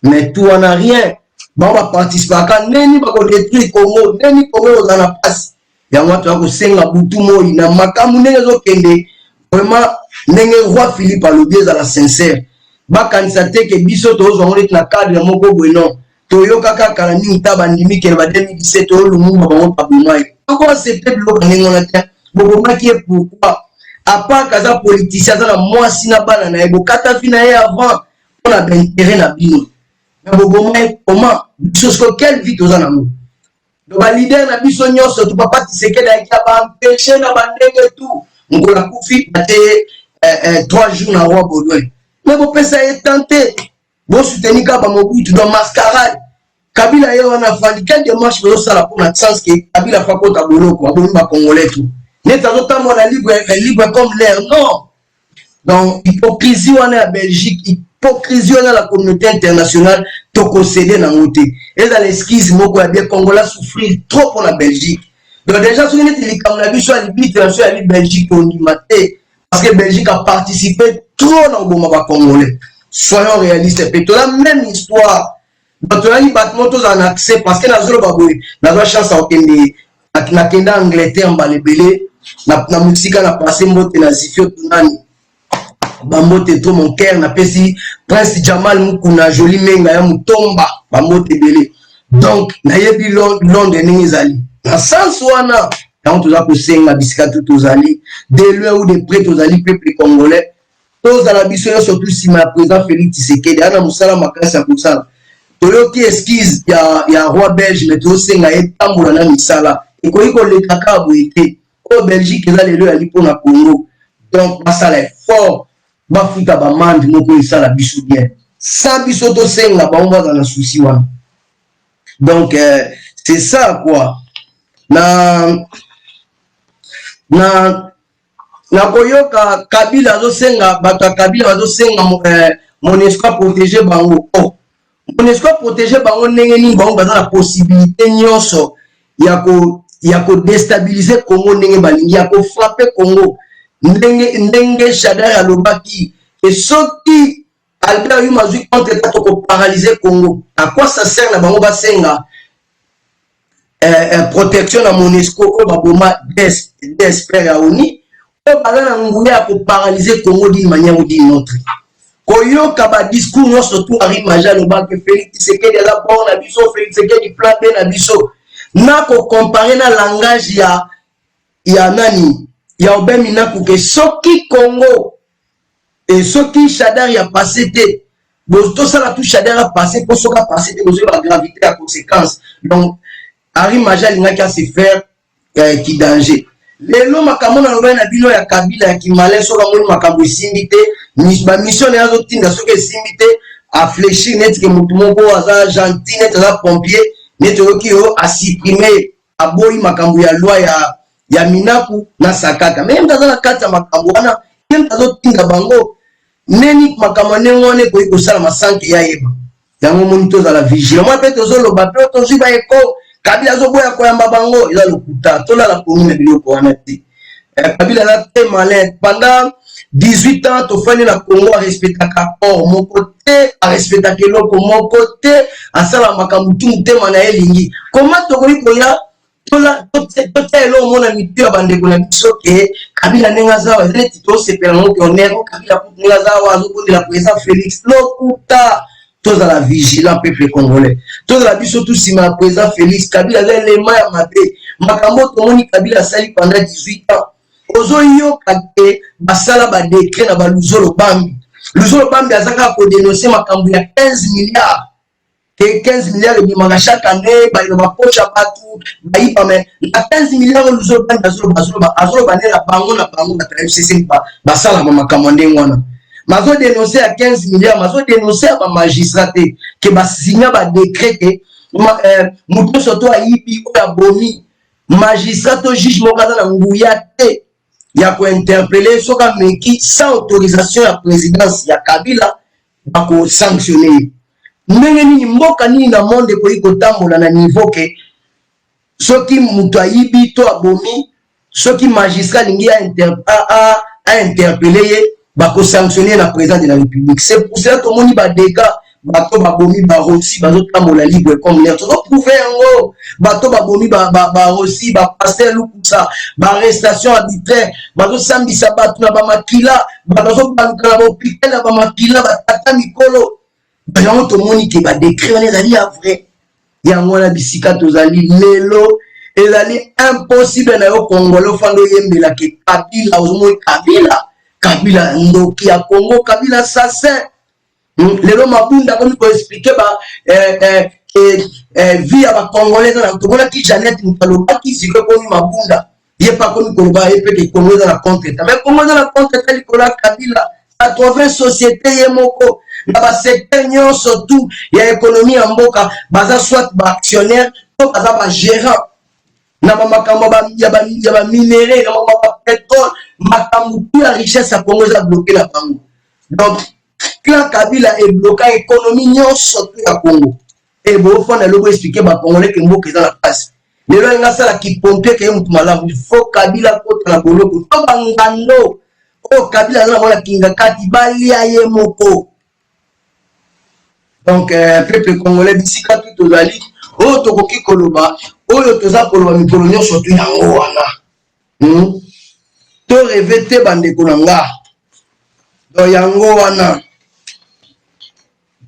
Mais tout en a rien. On va participer à neni ba ko détruire Congo, neni Congo dans la passe. Ya watu wako senga butu moi na makamu ndenge zo kende vraiment ndenge roi Philippe alobi za la sincère. Ba kanisa teke biso to zo ngoli na cadre moko bueno. To yo kaka kala ni taba ndimi ke ba 2017 to lumumba ba ngota bumai. Encore c'est peut-être lo kanengo na ta. Bobo maki pourquoi à part kaza politicien za na mwasi na bana na ebo kata fina ye avant on a ben intérêt na bino. Mais bobo mai comment biso quelle vie to za na mo. Donc leader na biso nyonso tu papa Tshisekedi akia ba empêcher na bandenge tout. Ngola kufi ate 3 jours na roi Baudouin. Mais bo pesa est tenté. Bo soutenir ka ba Mobutu dans mascarade. Kabila yo wana fandi quelle démarche pour ça pour la chance que Kabila fa kota boloko aboni ba congolais tout. N'est autant mon libre comme l'air non. Donc hypocrisie wana Belgique, hypocrisie wana la communauté internationale to concéder na ngoté. Et dans l'esquisse moko ya bien Congolais souffrir trop pour la Belgique. Donc déjà sur les Congolais sur la Belgique on dit maté parce que Belgique a participé trop dans le bomba congolais. Soyons réalistes, et la même histoire. Donc on a dit battement tous en accès parce que na zolo baboy, na ba chance à okende na kenda Angleterre mbalebele na musique na passé mbote na zifio tunani. Bambote to mon cœur na pesi Prince Jamal Mukuna joli menga ya mutomba bambote belé. Donc na yebi Londres ni ezali. Na sens wana quand tu as kosenga bisika tout ozali de loin ou de près ozali peuple congolais. Tous à la biso surtout si ma président Félix Tshisekedi ana musala makasi ya kusala. Toyoki esquisse ya roi belge mais to senga etambola na misala. Ekoiko le kaka boité. Au Belgique eza lelo ali pona Congo. Donc masala est fort. Bafuta ba mandi moko isala biso bien. Sans biso to senga ba on va dans la souci wana. Donc c'est ça quoi. Na koyoka Kabila zo senga bato Kabila zo senga MONUSCO protéger bango. Oh. MONUSCO protéger bango ndenge ni bango baza la possibilité nyonso ya ko déstabiliser Congo ndenge balingi ya ko frapper Congo ndenge Chadar alobaki et soki Albert Yuma zui contre ta ko paralyser Congo. À quoi ça sert na bango basenga protection à MONUSCO au baboma d'espère à ONU au bazana nguya pour paralyser Congo d'une manière ou d'une autre. Koyoka ba discours non surtout Henri Maja le banque Félix Tshisekedi la bon na biso Félix Tshisekedi plan B na biso na ko comparer na langage ya nani ya Obemina que soki Congo et soki Chadar ya passé té bosto ça la tout Chadar a passé pour soka passé té la gravité à conséquence. Donc Henri Maja linga ka se faire qui danger. Lelo makambo na loba na bino ya Kabila ya Kimale soka ngoni makambo simbité ba mission ya zo tinda soka simbité a fléchir net que mutu moko aza gentil net aza pompier net oki yo a supprimer aboyi makambo ya loi ya minaku na sakaka même dans la carte makambo wana même tazo tinda bango neni makambo nengone ko ikosala masanke ya yeba yango monito za la vigilance moi peut tozo loba pe tozo ba eko Kabila zo boya ko yamba bango ila lokuta tola la commune biloko wana ti Kabila la très malin pendant 18 ans to fani na Congo a respecter accord mon côté a respecter keloko mon côté a sala makambu tumte mana elingi comment to ko ya tola to elo mona mitu abandeko na biso ke Kabila nenga zawa zeti to sepela ngo ke onero Kabila nenga zawa zo ko de la président Félix lokuta tous à la vigilance peuple congolais. Tous à la biso tout si ma président Félix Kabila a l'élément à maté. Makambo tomoni Kabila sali pendant 18 ans. Ozo yo kate basala ba décret na ba Luzolo Bambi. Luzolo Bambi azaka ko dénoncer makambo ya 15 milliards. Que 15 milliards de bimanga chaque année ba ino ba poche batu ba ipa mais la 15 milliards Luzolo Bambi azolo ba ne la bango na bango na FCC ba basala makambo ndengwana. mazo dénoncer à 15 milliards, mazo dénoncer à ma magistrat que ba signer ba décret que muto surtout a yibi ou ya bomi magistrat to juge mokaza na nguya te ya ko interpeller soka meki sans autorisation ya présidence ya Kabila ba ko sanctionner. Ndenge nini mboka nini na monde ko iko tambola na niveau que soki muto ayibi to abomi soki magistrat lingi a interpeller bako sanctionner la président de la République. C'est pour ça que tout le monde va déga bato babomi ba rossi bazo tambola libre comme l'air. Tu dois prouver en haut bato babomi ba rossi ba passer lukusa ba arrestation arbitraire bazo sambisa bato na ba makila bazo bankala ba hôpital na ba makila ba tata mikolo. Bayango to moni ke ba décret on ezali ya vrai. Yango na bisika tozali lelo ezali impossible na yo Congolais fando yembela ke Kabila ozomo Kabila ndoki ya Congo Kabila assassin. Lelo mabunda comme pour expliquer via ba Congolais na tokona ki Janet Mutaloba ki siko komi mabunda ye pa komi Koloba ye pe ke Congo na contre mais Congo na contre Nicolas Kabila à travers société ye moko na ba secteur nyonso tout ya économie ya mboka baza soit ba actionnaire to baza ba gérant na makambo ya ba minéraux na ba pétrole makambo ya richesse à Congo za bloqué la bango. Donc quand Kabila est bloqué l'économie nyonso tout ya Congo et bon faut na logo expliquer ba Congolais que mboka za la place lelo nga sala ki pompier que mutu malamu il faut Kabila kota na boloko to bangando o Kabila na mona kinga kati bali ya ye moko. Donc peuple congolais bisika tout tozali o tokoki koloba oyo toza koloba mikolo nyonso tu yango wana to revete bandeko na nga do yango wana.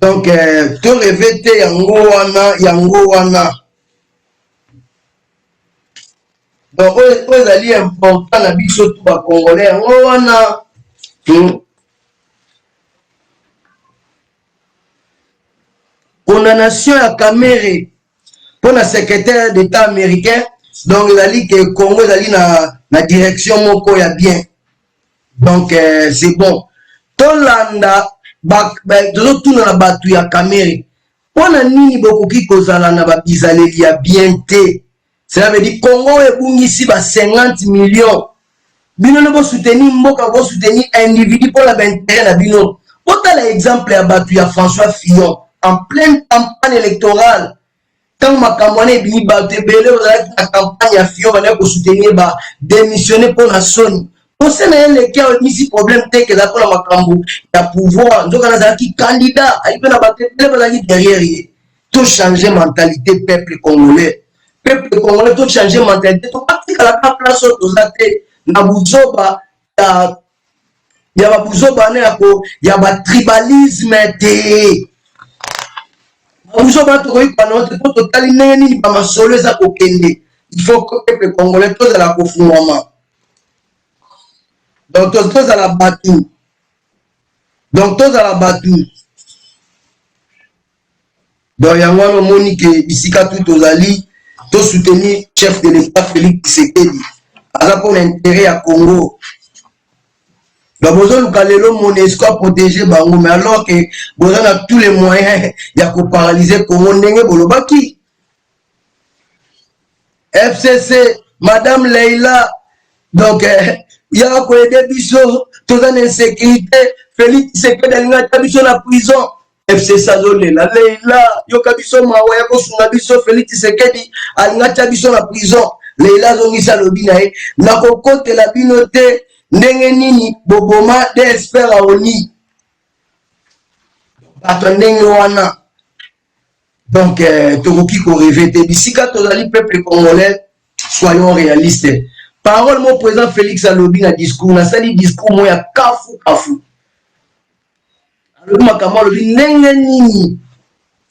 Donc to revete yango wana donc oyo ezali important na biso tu ba congolais yango wana. Condamnation à Kamere pour le secrétaire d'État américain. Donc il a dit que Congo est allé na direction moko ya bien. Donc c'est bon. Tolanda tout na batu ya Kamere. Pona nini bokoki kozala na ba bizaleli ya bien te. Cela veut dire Congo e bungisi ba 50 millions. Bino ne bo soutenir mboka bo soutenir individu pour la intérêt na bino. Ota l'exemple ya batu ya François Fillon. En pleine campagne électorale, quand ma campagne bini batte belé la campagne à Fillon va pour soutenir ba démissionner pour la Sony. Pour ça les cas ici problème tel que d'accord ma cambo ya pouvoir donc on a qui candidat il peut na batte belé derrière tout changer mentalité peuple congolais tout changer mentalité tout parti à la place aux athées na buzoba ya ba buzoba na ko ya ba tribalisme te. Il faut que le Congolais tous à la confondement. Donc tous à la battue. Donc il y a un Monique ici tout aux alliés, tout soutenir chef de l'État Félix Tshisekedi. Alors pour l'intérêt à Congo. Donc, vous avez mon espoir protéger Bango, mais alors que vous avez tous les moyens, il y a qu'on paralyser Congo Ndenge Bolobaki. FCC, Madame Leila, donc, il y a qu'on aider Bisso, tout en insécurité, Félix Tshisekedi, il y a Bisso la prison. FCC, Leila, Yoka Bisso, Mawaya, Kosunga Bisso, Félix Tshisekedi, il y a Bisso la prison. Leila Zongisa Lobinae, n'a qu'au côté la binote. Ndenge nini boboma des experts à oni attendez wana donc tokoki ko revete bisika tozali peuple congolais soyons réalistes parole mon président Félix alobi na discours na sali discours moya kafu alobi makambo alobi ndenge nini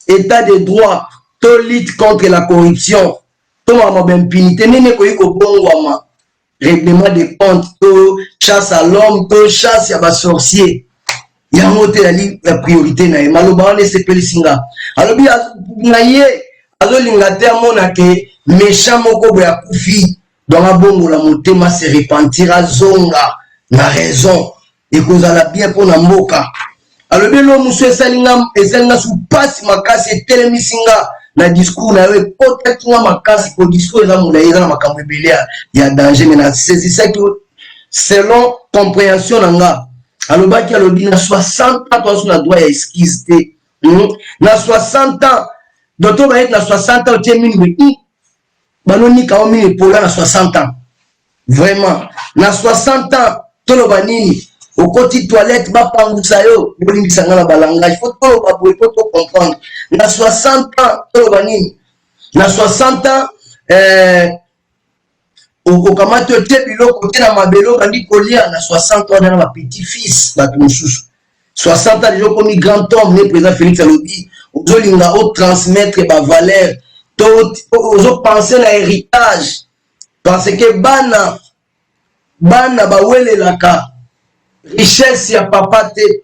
état de droit to lutte contre la corruption to ma impunité nene koyi ko bongwama règlement des comptes, chasse à l'homme, chasse à sorcier. Il y a un autre la priorité. Maloba on est singa. Alors bien, naye, alors l'inglaterre mon ake méchant moko boya kufi. Dans la bongo la motema se repentira zonga na raison. et kozala bien pour na mboka. Alors bien lo muso esalinga sou pasi makasi etelemisinga na discours na yo ekotakinga makasi ko discours eza molayi eza na makambo ebele ya danger mais na saisissaki selon compréhension nanga alobaki alobi na 60 ans toaso na droit ya esquisse te na 60 ans docteur bayeti na 60 ans otie mingi banonika o mingi pola na 60 ans vraiment na 60 ans toloba nini au côté toilette ba pangusa yo bolingisa ngala balangage faut toloba boye faut comprendre na 60 ans toloba nini na 60 ans au kamati otie biloko te na mabelo bandi kolia na 60 ans na ba petit fils ba mususu 60 ans déjà comme grand homme le président Félix alobi ozolinga o transmettre ba valeur to ozo penser na héritage parce que bana ba welelaka richesse ya papa te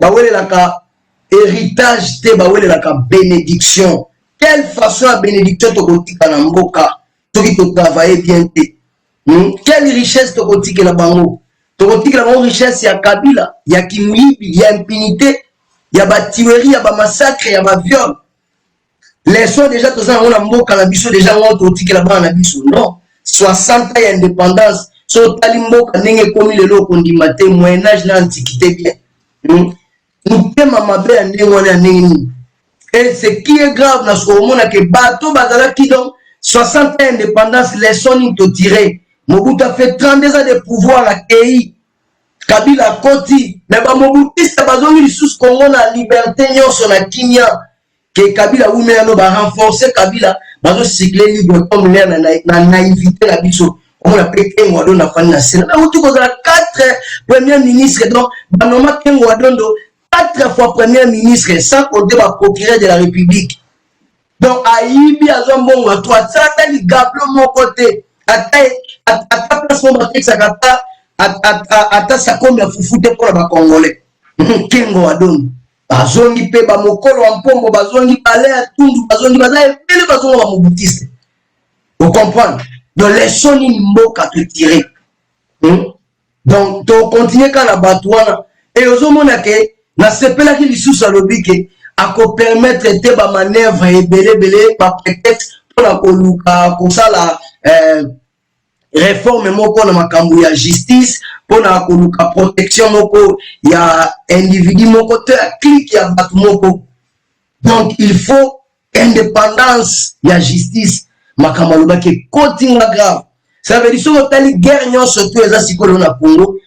ba welelaka héritage te ba welelaka bénédiction. Quelle façon à bénédiction to kotika na mboka to ki to travailler bien te quelle richesse to kotika na bango to kotika na bango richesse ya kabila ya kimwibi ya impunité ya ba tuerie ya ba massacre ya ba viol les sont déjà tous na mboka na biso déjà on to kotika na bana biso non 60 ans d'indépendance so tali mboka ndenge komi lelo kondima te moyen âge na antiquité bien nous tema mabe ya ndenge wana ndenge et ce qui est grave na so mona ke bato bazala ki donc 60 ans d'indépendance les sont to tirer Mobutu a fait 32 ans de pouvoir à Kei Kabila Koti mais ba Mobutu ça bazongi sous Congo na liberté nyonso na Kenya que Kabila oumena ba renforcer Kabila bazo cycler libre comme na naïveté la biso on a pris Kengo na fani na Sénat mais tout cause la 4 premiers ministres donc banoma Kengo Adondo 4 fois premier ministre sans compter ba procureur de la République donc aibi azombongo à toi ça li gablo mon côté ata place mon batex akata ata sa kombe fufute pour ba congolais Kengo Adondo bazongi pe ba mokolo wa mpombo bazongi balé à tundu bazongi bazai pele bazongo ba mobutiste vous comprenez donc les soni mboka te tirer donc to continuer quand la batouana et ozomona ke na sepela ki lisusu alobi ke ako permettre te ba manœuvre ebele ba prétexte pour la koluka kosala réforme moko na makambo ya justice pour na koluka protection moko ya individu moko te clique ya batu moko donc il faut indépendance ya justice makambo alobaki kotinga grave ça veut dire so tali guerre nyonso to eza sikolo na Congo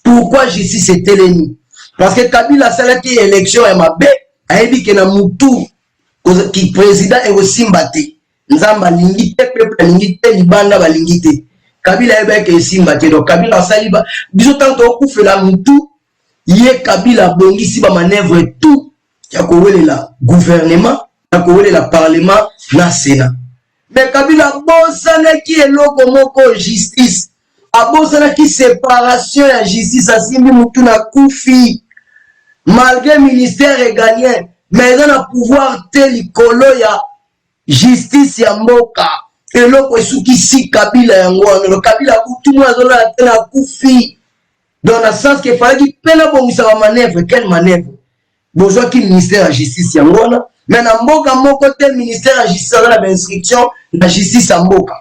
pourquoi justice est telemi parce que Kabila salaki élection ya mabe ayebi ke na mutu ki président e osimba te nzamba lingi te peuple lingi te libanda balingi te Kabila ebe ke simba te donc Kabila saliba biso tanto okufela mutu ye Kabila bongisi ba manœuvre tout ya kowelela gouvernement ya kowelela parlement na Sénat mais Kabila bosana ki eloko moko justice abosana ki séparation ya justice asimbi mutu na kufi malgré ministère régalien mais dans le pouvoir tel kolo ya justice ya mboka eloko esuki si Kabila yango le Kabila tout le monde a na kufi dans le sens qu'il fallait qu'il pena bongisa ba manœuvre quelle manœuvre besoin qui ministère ya justice yango na mais na mboka moko tel ministère ya justice na ba instruction la justice ya mboka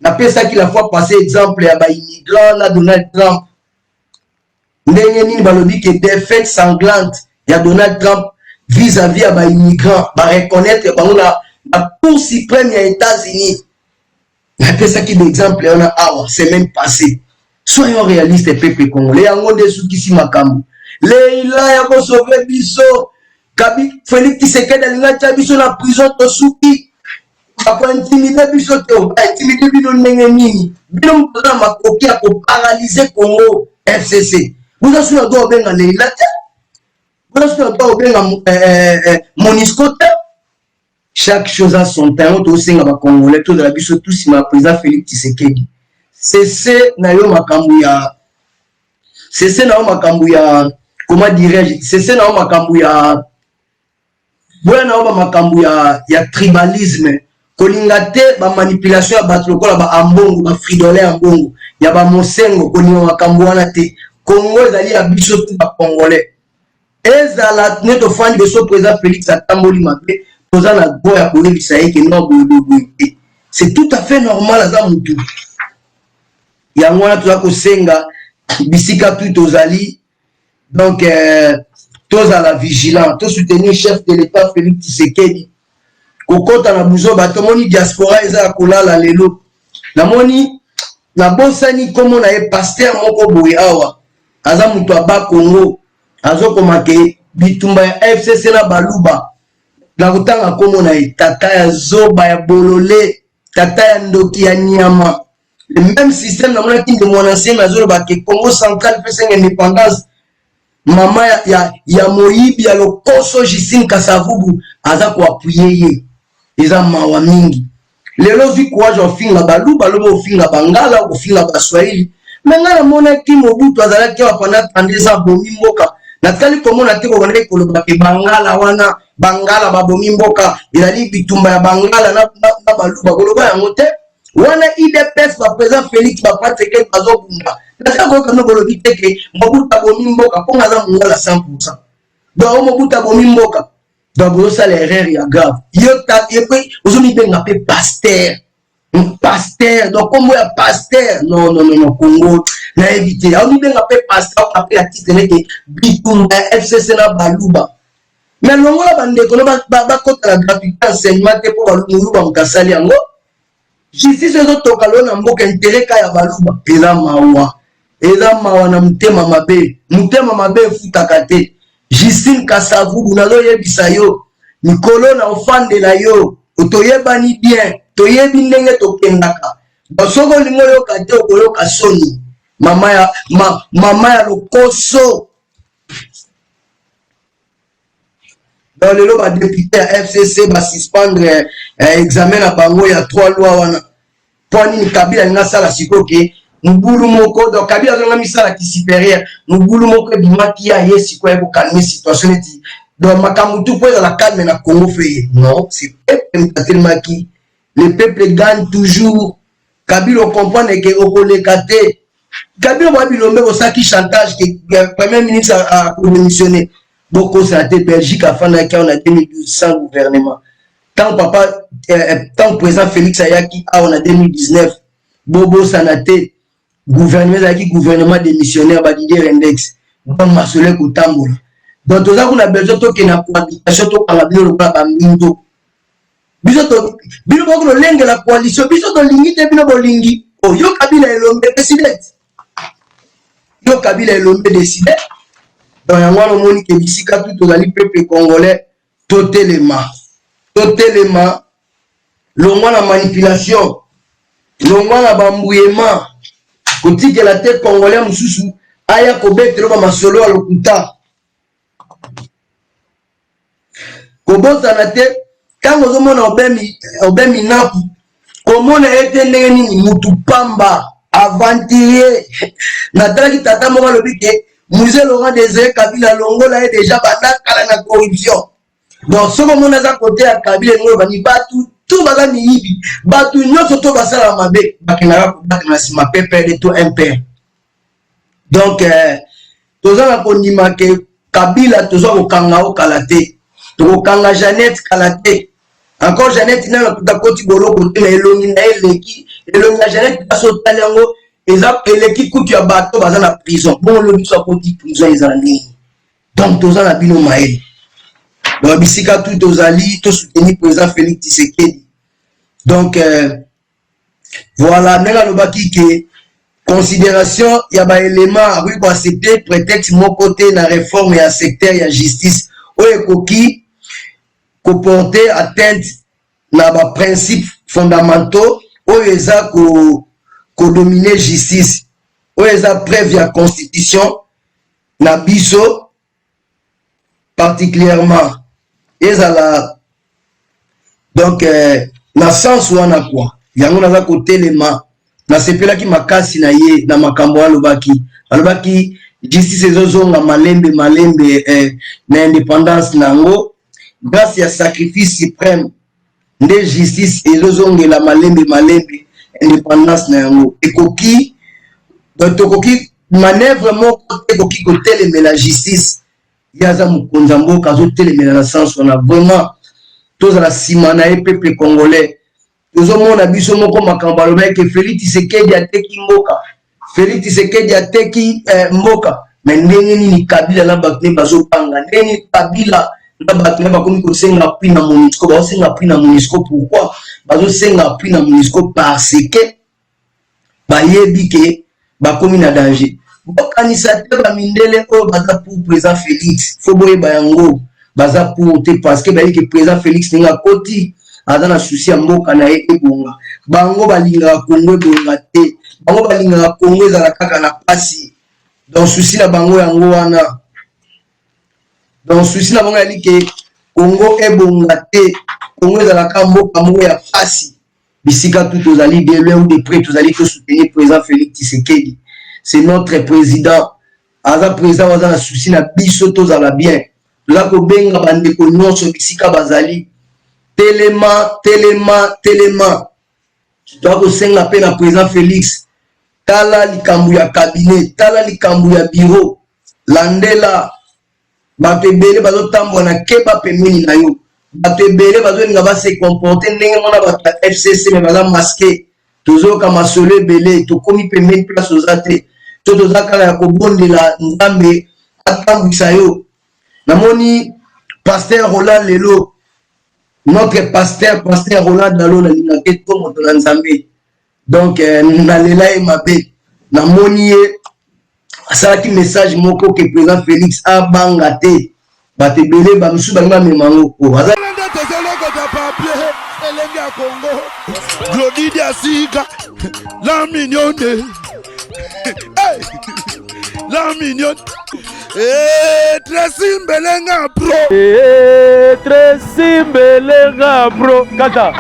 na pesa qui la fois passé exemple ya ba immigrant la Donald Trump ndenge nini balobi que défaite sanglante ya Donald Trump vis-à-vis à ba immigrant ba reconnaître bango la Cour suprême ya États-Unis na pesa qui d'exemple on a awa semaine passée soyons réalistes peuple congolais yango de sukisi makambo leila ya ko sauver biso Kabi Félix Tshisekedi alinga tia biso na prison to suki ako intimider biso te intimider bino ndenge nini bino mpona makoki ya ko paralyser Congo FCC vous avez sur doit bien aller là vous avez sur doit bien Monisco chaque chose a son temps to singa ba congolais to la biso tous ma président Félix Tshisekedi c'est na yo makambu ya c'est na yo makambu ya comment dirais-je c'est na yo makambu ya bwana oba makambu ya tribalisme kolingate ba manipulation ya bato lokola ba ambongo ba fridolé ambongo ya ba mosengo kolinga makambu wana te Congo ezali ya biso tout ba congolais ezala neto fandi beso président Félix atamboli mabe toza na go ya koyebisa ye ke no boye. C'est tout à fait normal aza mutu yango wana toza kosenga bisika tout tozali donc tozala vigilant to soutenir chef de l'état Félix Tshisekedi kokota na buzo bato moni diaspora eza ya kolala lelo namoni na bosani komo na ye pasteur moko boye awa aza mutu aba Congo azokoma ke bitumba ya FCC na baluba na kutanga komo na ye tata ya zoba ya bolole tata ya ndoki ya nyama le même système na mona kinde mon ancien azoloba ke Congo central fait une indépendance mama ya moyibi ya lokoso Justine Kasavubu aza ko appuyer ye eza mawa mingi lelo zi courage ofinga baluba lobo ofinga bangala ofinga baswahili menga mona ki Mobutu azala ki pendant 32 ans bomi mboka natali komona te ko bande ko loba ke bangala wana bangala babomi mboka ilali bitumba ya bangala na baluba ko loba yango te wana IDPS ba président Félix ba pateke bazobunda natako kano bolobi te ke Mobutu abomi mboka ko ngaza mungala 100% donc Mobutu abomi mboka donc vous ça l'erreur ya grave yo ta et puis aujourd'hui benga pe pasteur donc comme ya pasteur non Congo na éviter on benga pe pasteur après la titre que bitumba FCC na baluba mais longo la bande ko ba kota la gratuité enseignement te pour baluba mukasali yango justice ezo toka lo na mboka intérêt ka ya baluba eza mawa na mutema mabe futaka te Justine Kasavubu nazo yebisa yo mikolo na ofandela yo otoyebani bien toyebi ndenge tokendaka basoko lingo yo kate okoloka soni mama ya lokoso dans le lot député à FCC va suspendre examen à bango ya 3 lois wana poni Kabila nga sala sikoke Mbulu moko donc Kabila zonga misala ki supérieur Mbulu moko bimaki ya yesi ko eko calmer situation eti donc makamutu pour la calme na Congo fait non c'est tellement qui le peuple gagne toujours Kabila comprendre que okolekate Kabila wa bilombe osaki chantage que premier ministre a démissionné beaucoup ça a été Belgique à fin on a 2012 sans gouvernement tant papa tant président Félix Ayaki on a 2019 bobo sanate gouvernement démissionnaire Badidier Index donc Masole Kutambola donc tout ça qu'on a besoin to que na cohabitation to kala bilo ba bamindo biso to bilo ko lo lenge la coalition biso to lingite bino bolingi oh yo Kabila elombe président yo Kabila elombe décidé donc yango no moni ke bisika tout ozali peuple congolais totelema longwa na manipulation longwa na bambuyema kotike la tête congolais mususu aya kobetelo ba masolo ya lokuta kobota na te tango zomona obemi napu komona ete ndenge nini mutu pamba aventurier na talaki tata moko alobi ke Musée Laurent Désiré Kabila longola est déjà bandakala na corruption donc soko mona za côté ya Kabila ngolo bani batu tout baza miyibi batu nyonso to basala mabe bakena bakena sima pepe de tout un père donc toza na kondima ke Kabila toza kokanga o kalate to kanga Jeannette kalate encore Jeannette na kuta koti boloko te na elongi na eleki elongi na Jeannette baso talango eza eleki kutu ya bato baza na prison bon le biso koti prison ezali donc toza na bino maele donc bisika tout ozali to soutenir président Félix Tshisekedi donc voilà nega lobaki ke considération ya ba élément oui ko accepter prétexte mon côté na réforme ya secteur ya justice oyo koki ko porter atteinte na ba principes fondamentaux oyo eza ko dominer justice oyo eza preuve ya constitution na biso particulièrement ezala donc na sens wana quoi yango naza kotelema na sepelaki makasi na ye na makambo alobaki justice ezozonga malembe na indépendance nango grâce ya sacrifice suprême nde justice ezozongela malembe indépendance na yango ekoki donc tokoki manœuvre moko te koki kotelemela justice yaza mokonzi mboka azotelemela na sens wana vraiment tozala nsima na ye peuple congolais tozomona biso moko makambo alobaki Félix Tshisekedi ateki mboka Félix Tshisekedi ateki mboka mais ndenge nini Kabila na bato ne bazopanga ndenge Kabila na bato ne bakomi kosenga appui na MONUSCO bazosenga appui na MONUSCO pourquoi bazosenga appui na MONUSCO parce que bayebi ke bakomi na danger bokanisa te bamindele oyo baza pour président Félix fo boyeba yango baza pour te parce que bayebi ke président Félix ndenge akoti aza na susi ya mboka na ye ebonga bango balingaka Kongo ebonga te bango balingaka Kongo ezala kaka na pasi donc susi na bango yango wana donc susi na bango yali ke Kongo ebonga te Kongo ezalaka mboka moko ya pasi bisika tout tozali de loin ou de près tozali ko soutenir président Félix Tshisekedi c'est notre président aza président aza na susi na biso tozala bien toza kobenga bandeko nyonso bisika bazali telema toza kosenga mpe na président Félix tala likambo ya cabinet tala likambo ya bureau landela bato ebele bazotambola na keba pembeni na yo bato ebele bazolinga base comporter ndenge mona bato ya FCC me baza maske tozoyoka masolo ebele tokomi pembeni place oza te to toza kaka ya kobondela nzambe atambwisa yo namoni pasteur Roland lelo notre pasteur Roland Dalo nalingaka to moto na nzambe donc nalela ye mabe namoni ye asalaki message moko ke président Félix abanga te bato ebele bamisu balingi bamema yango tozelokota papier elenge ya Congo Glodidi Asika la mignonne la mignonne Tracy Mbelenga bro Tracy Mbelenga bro kata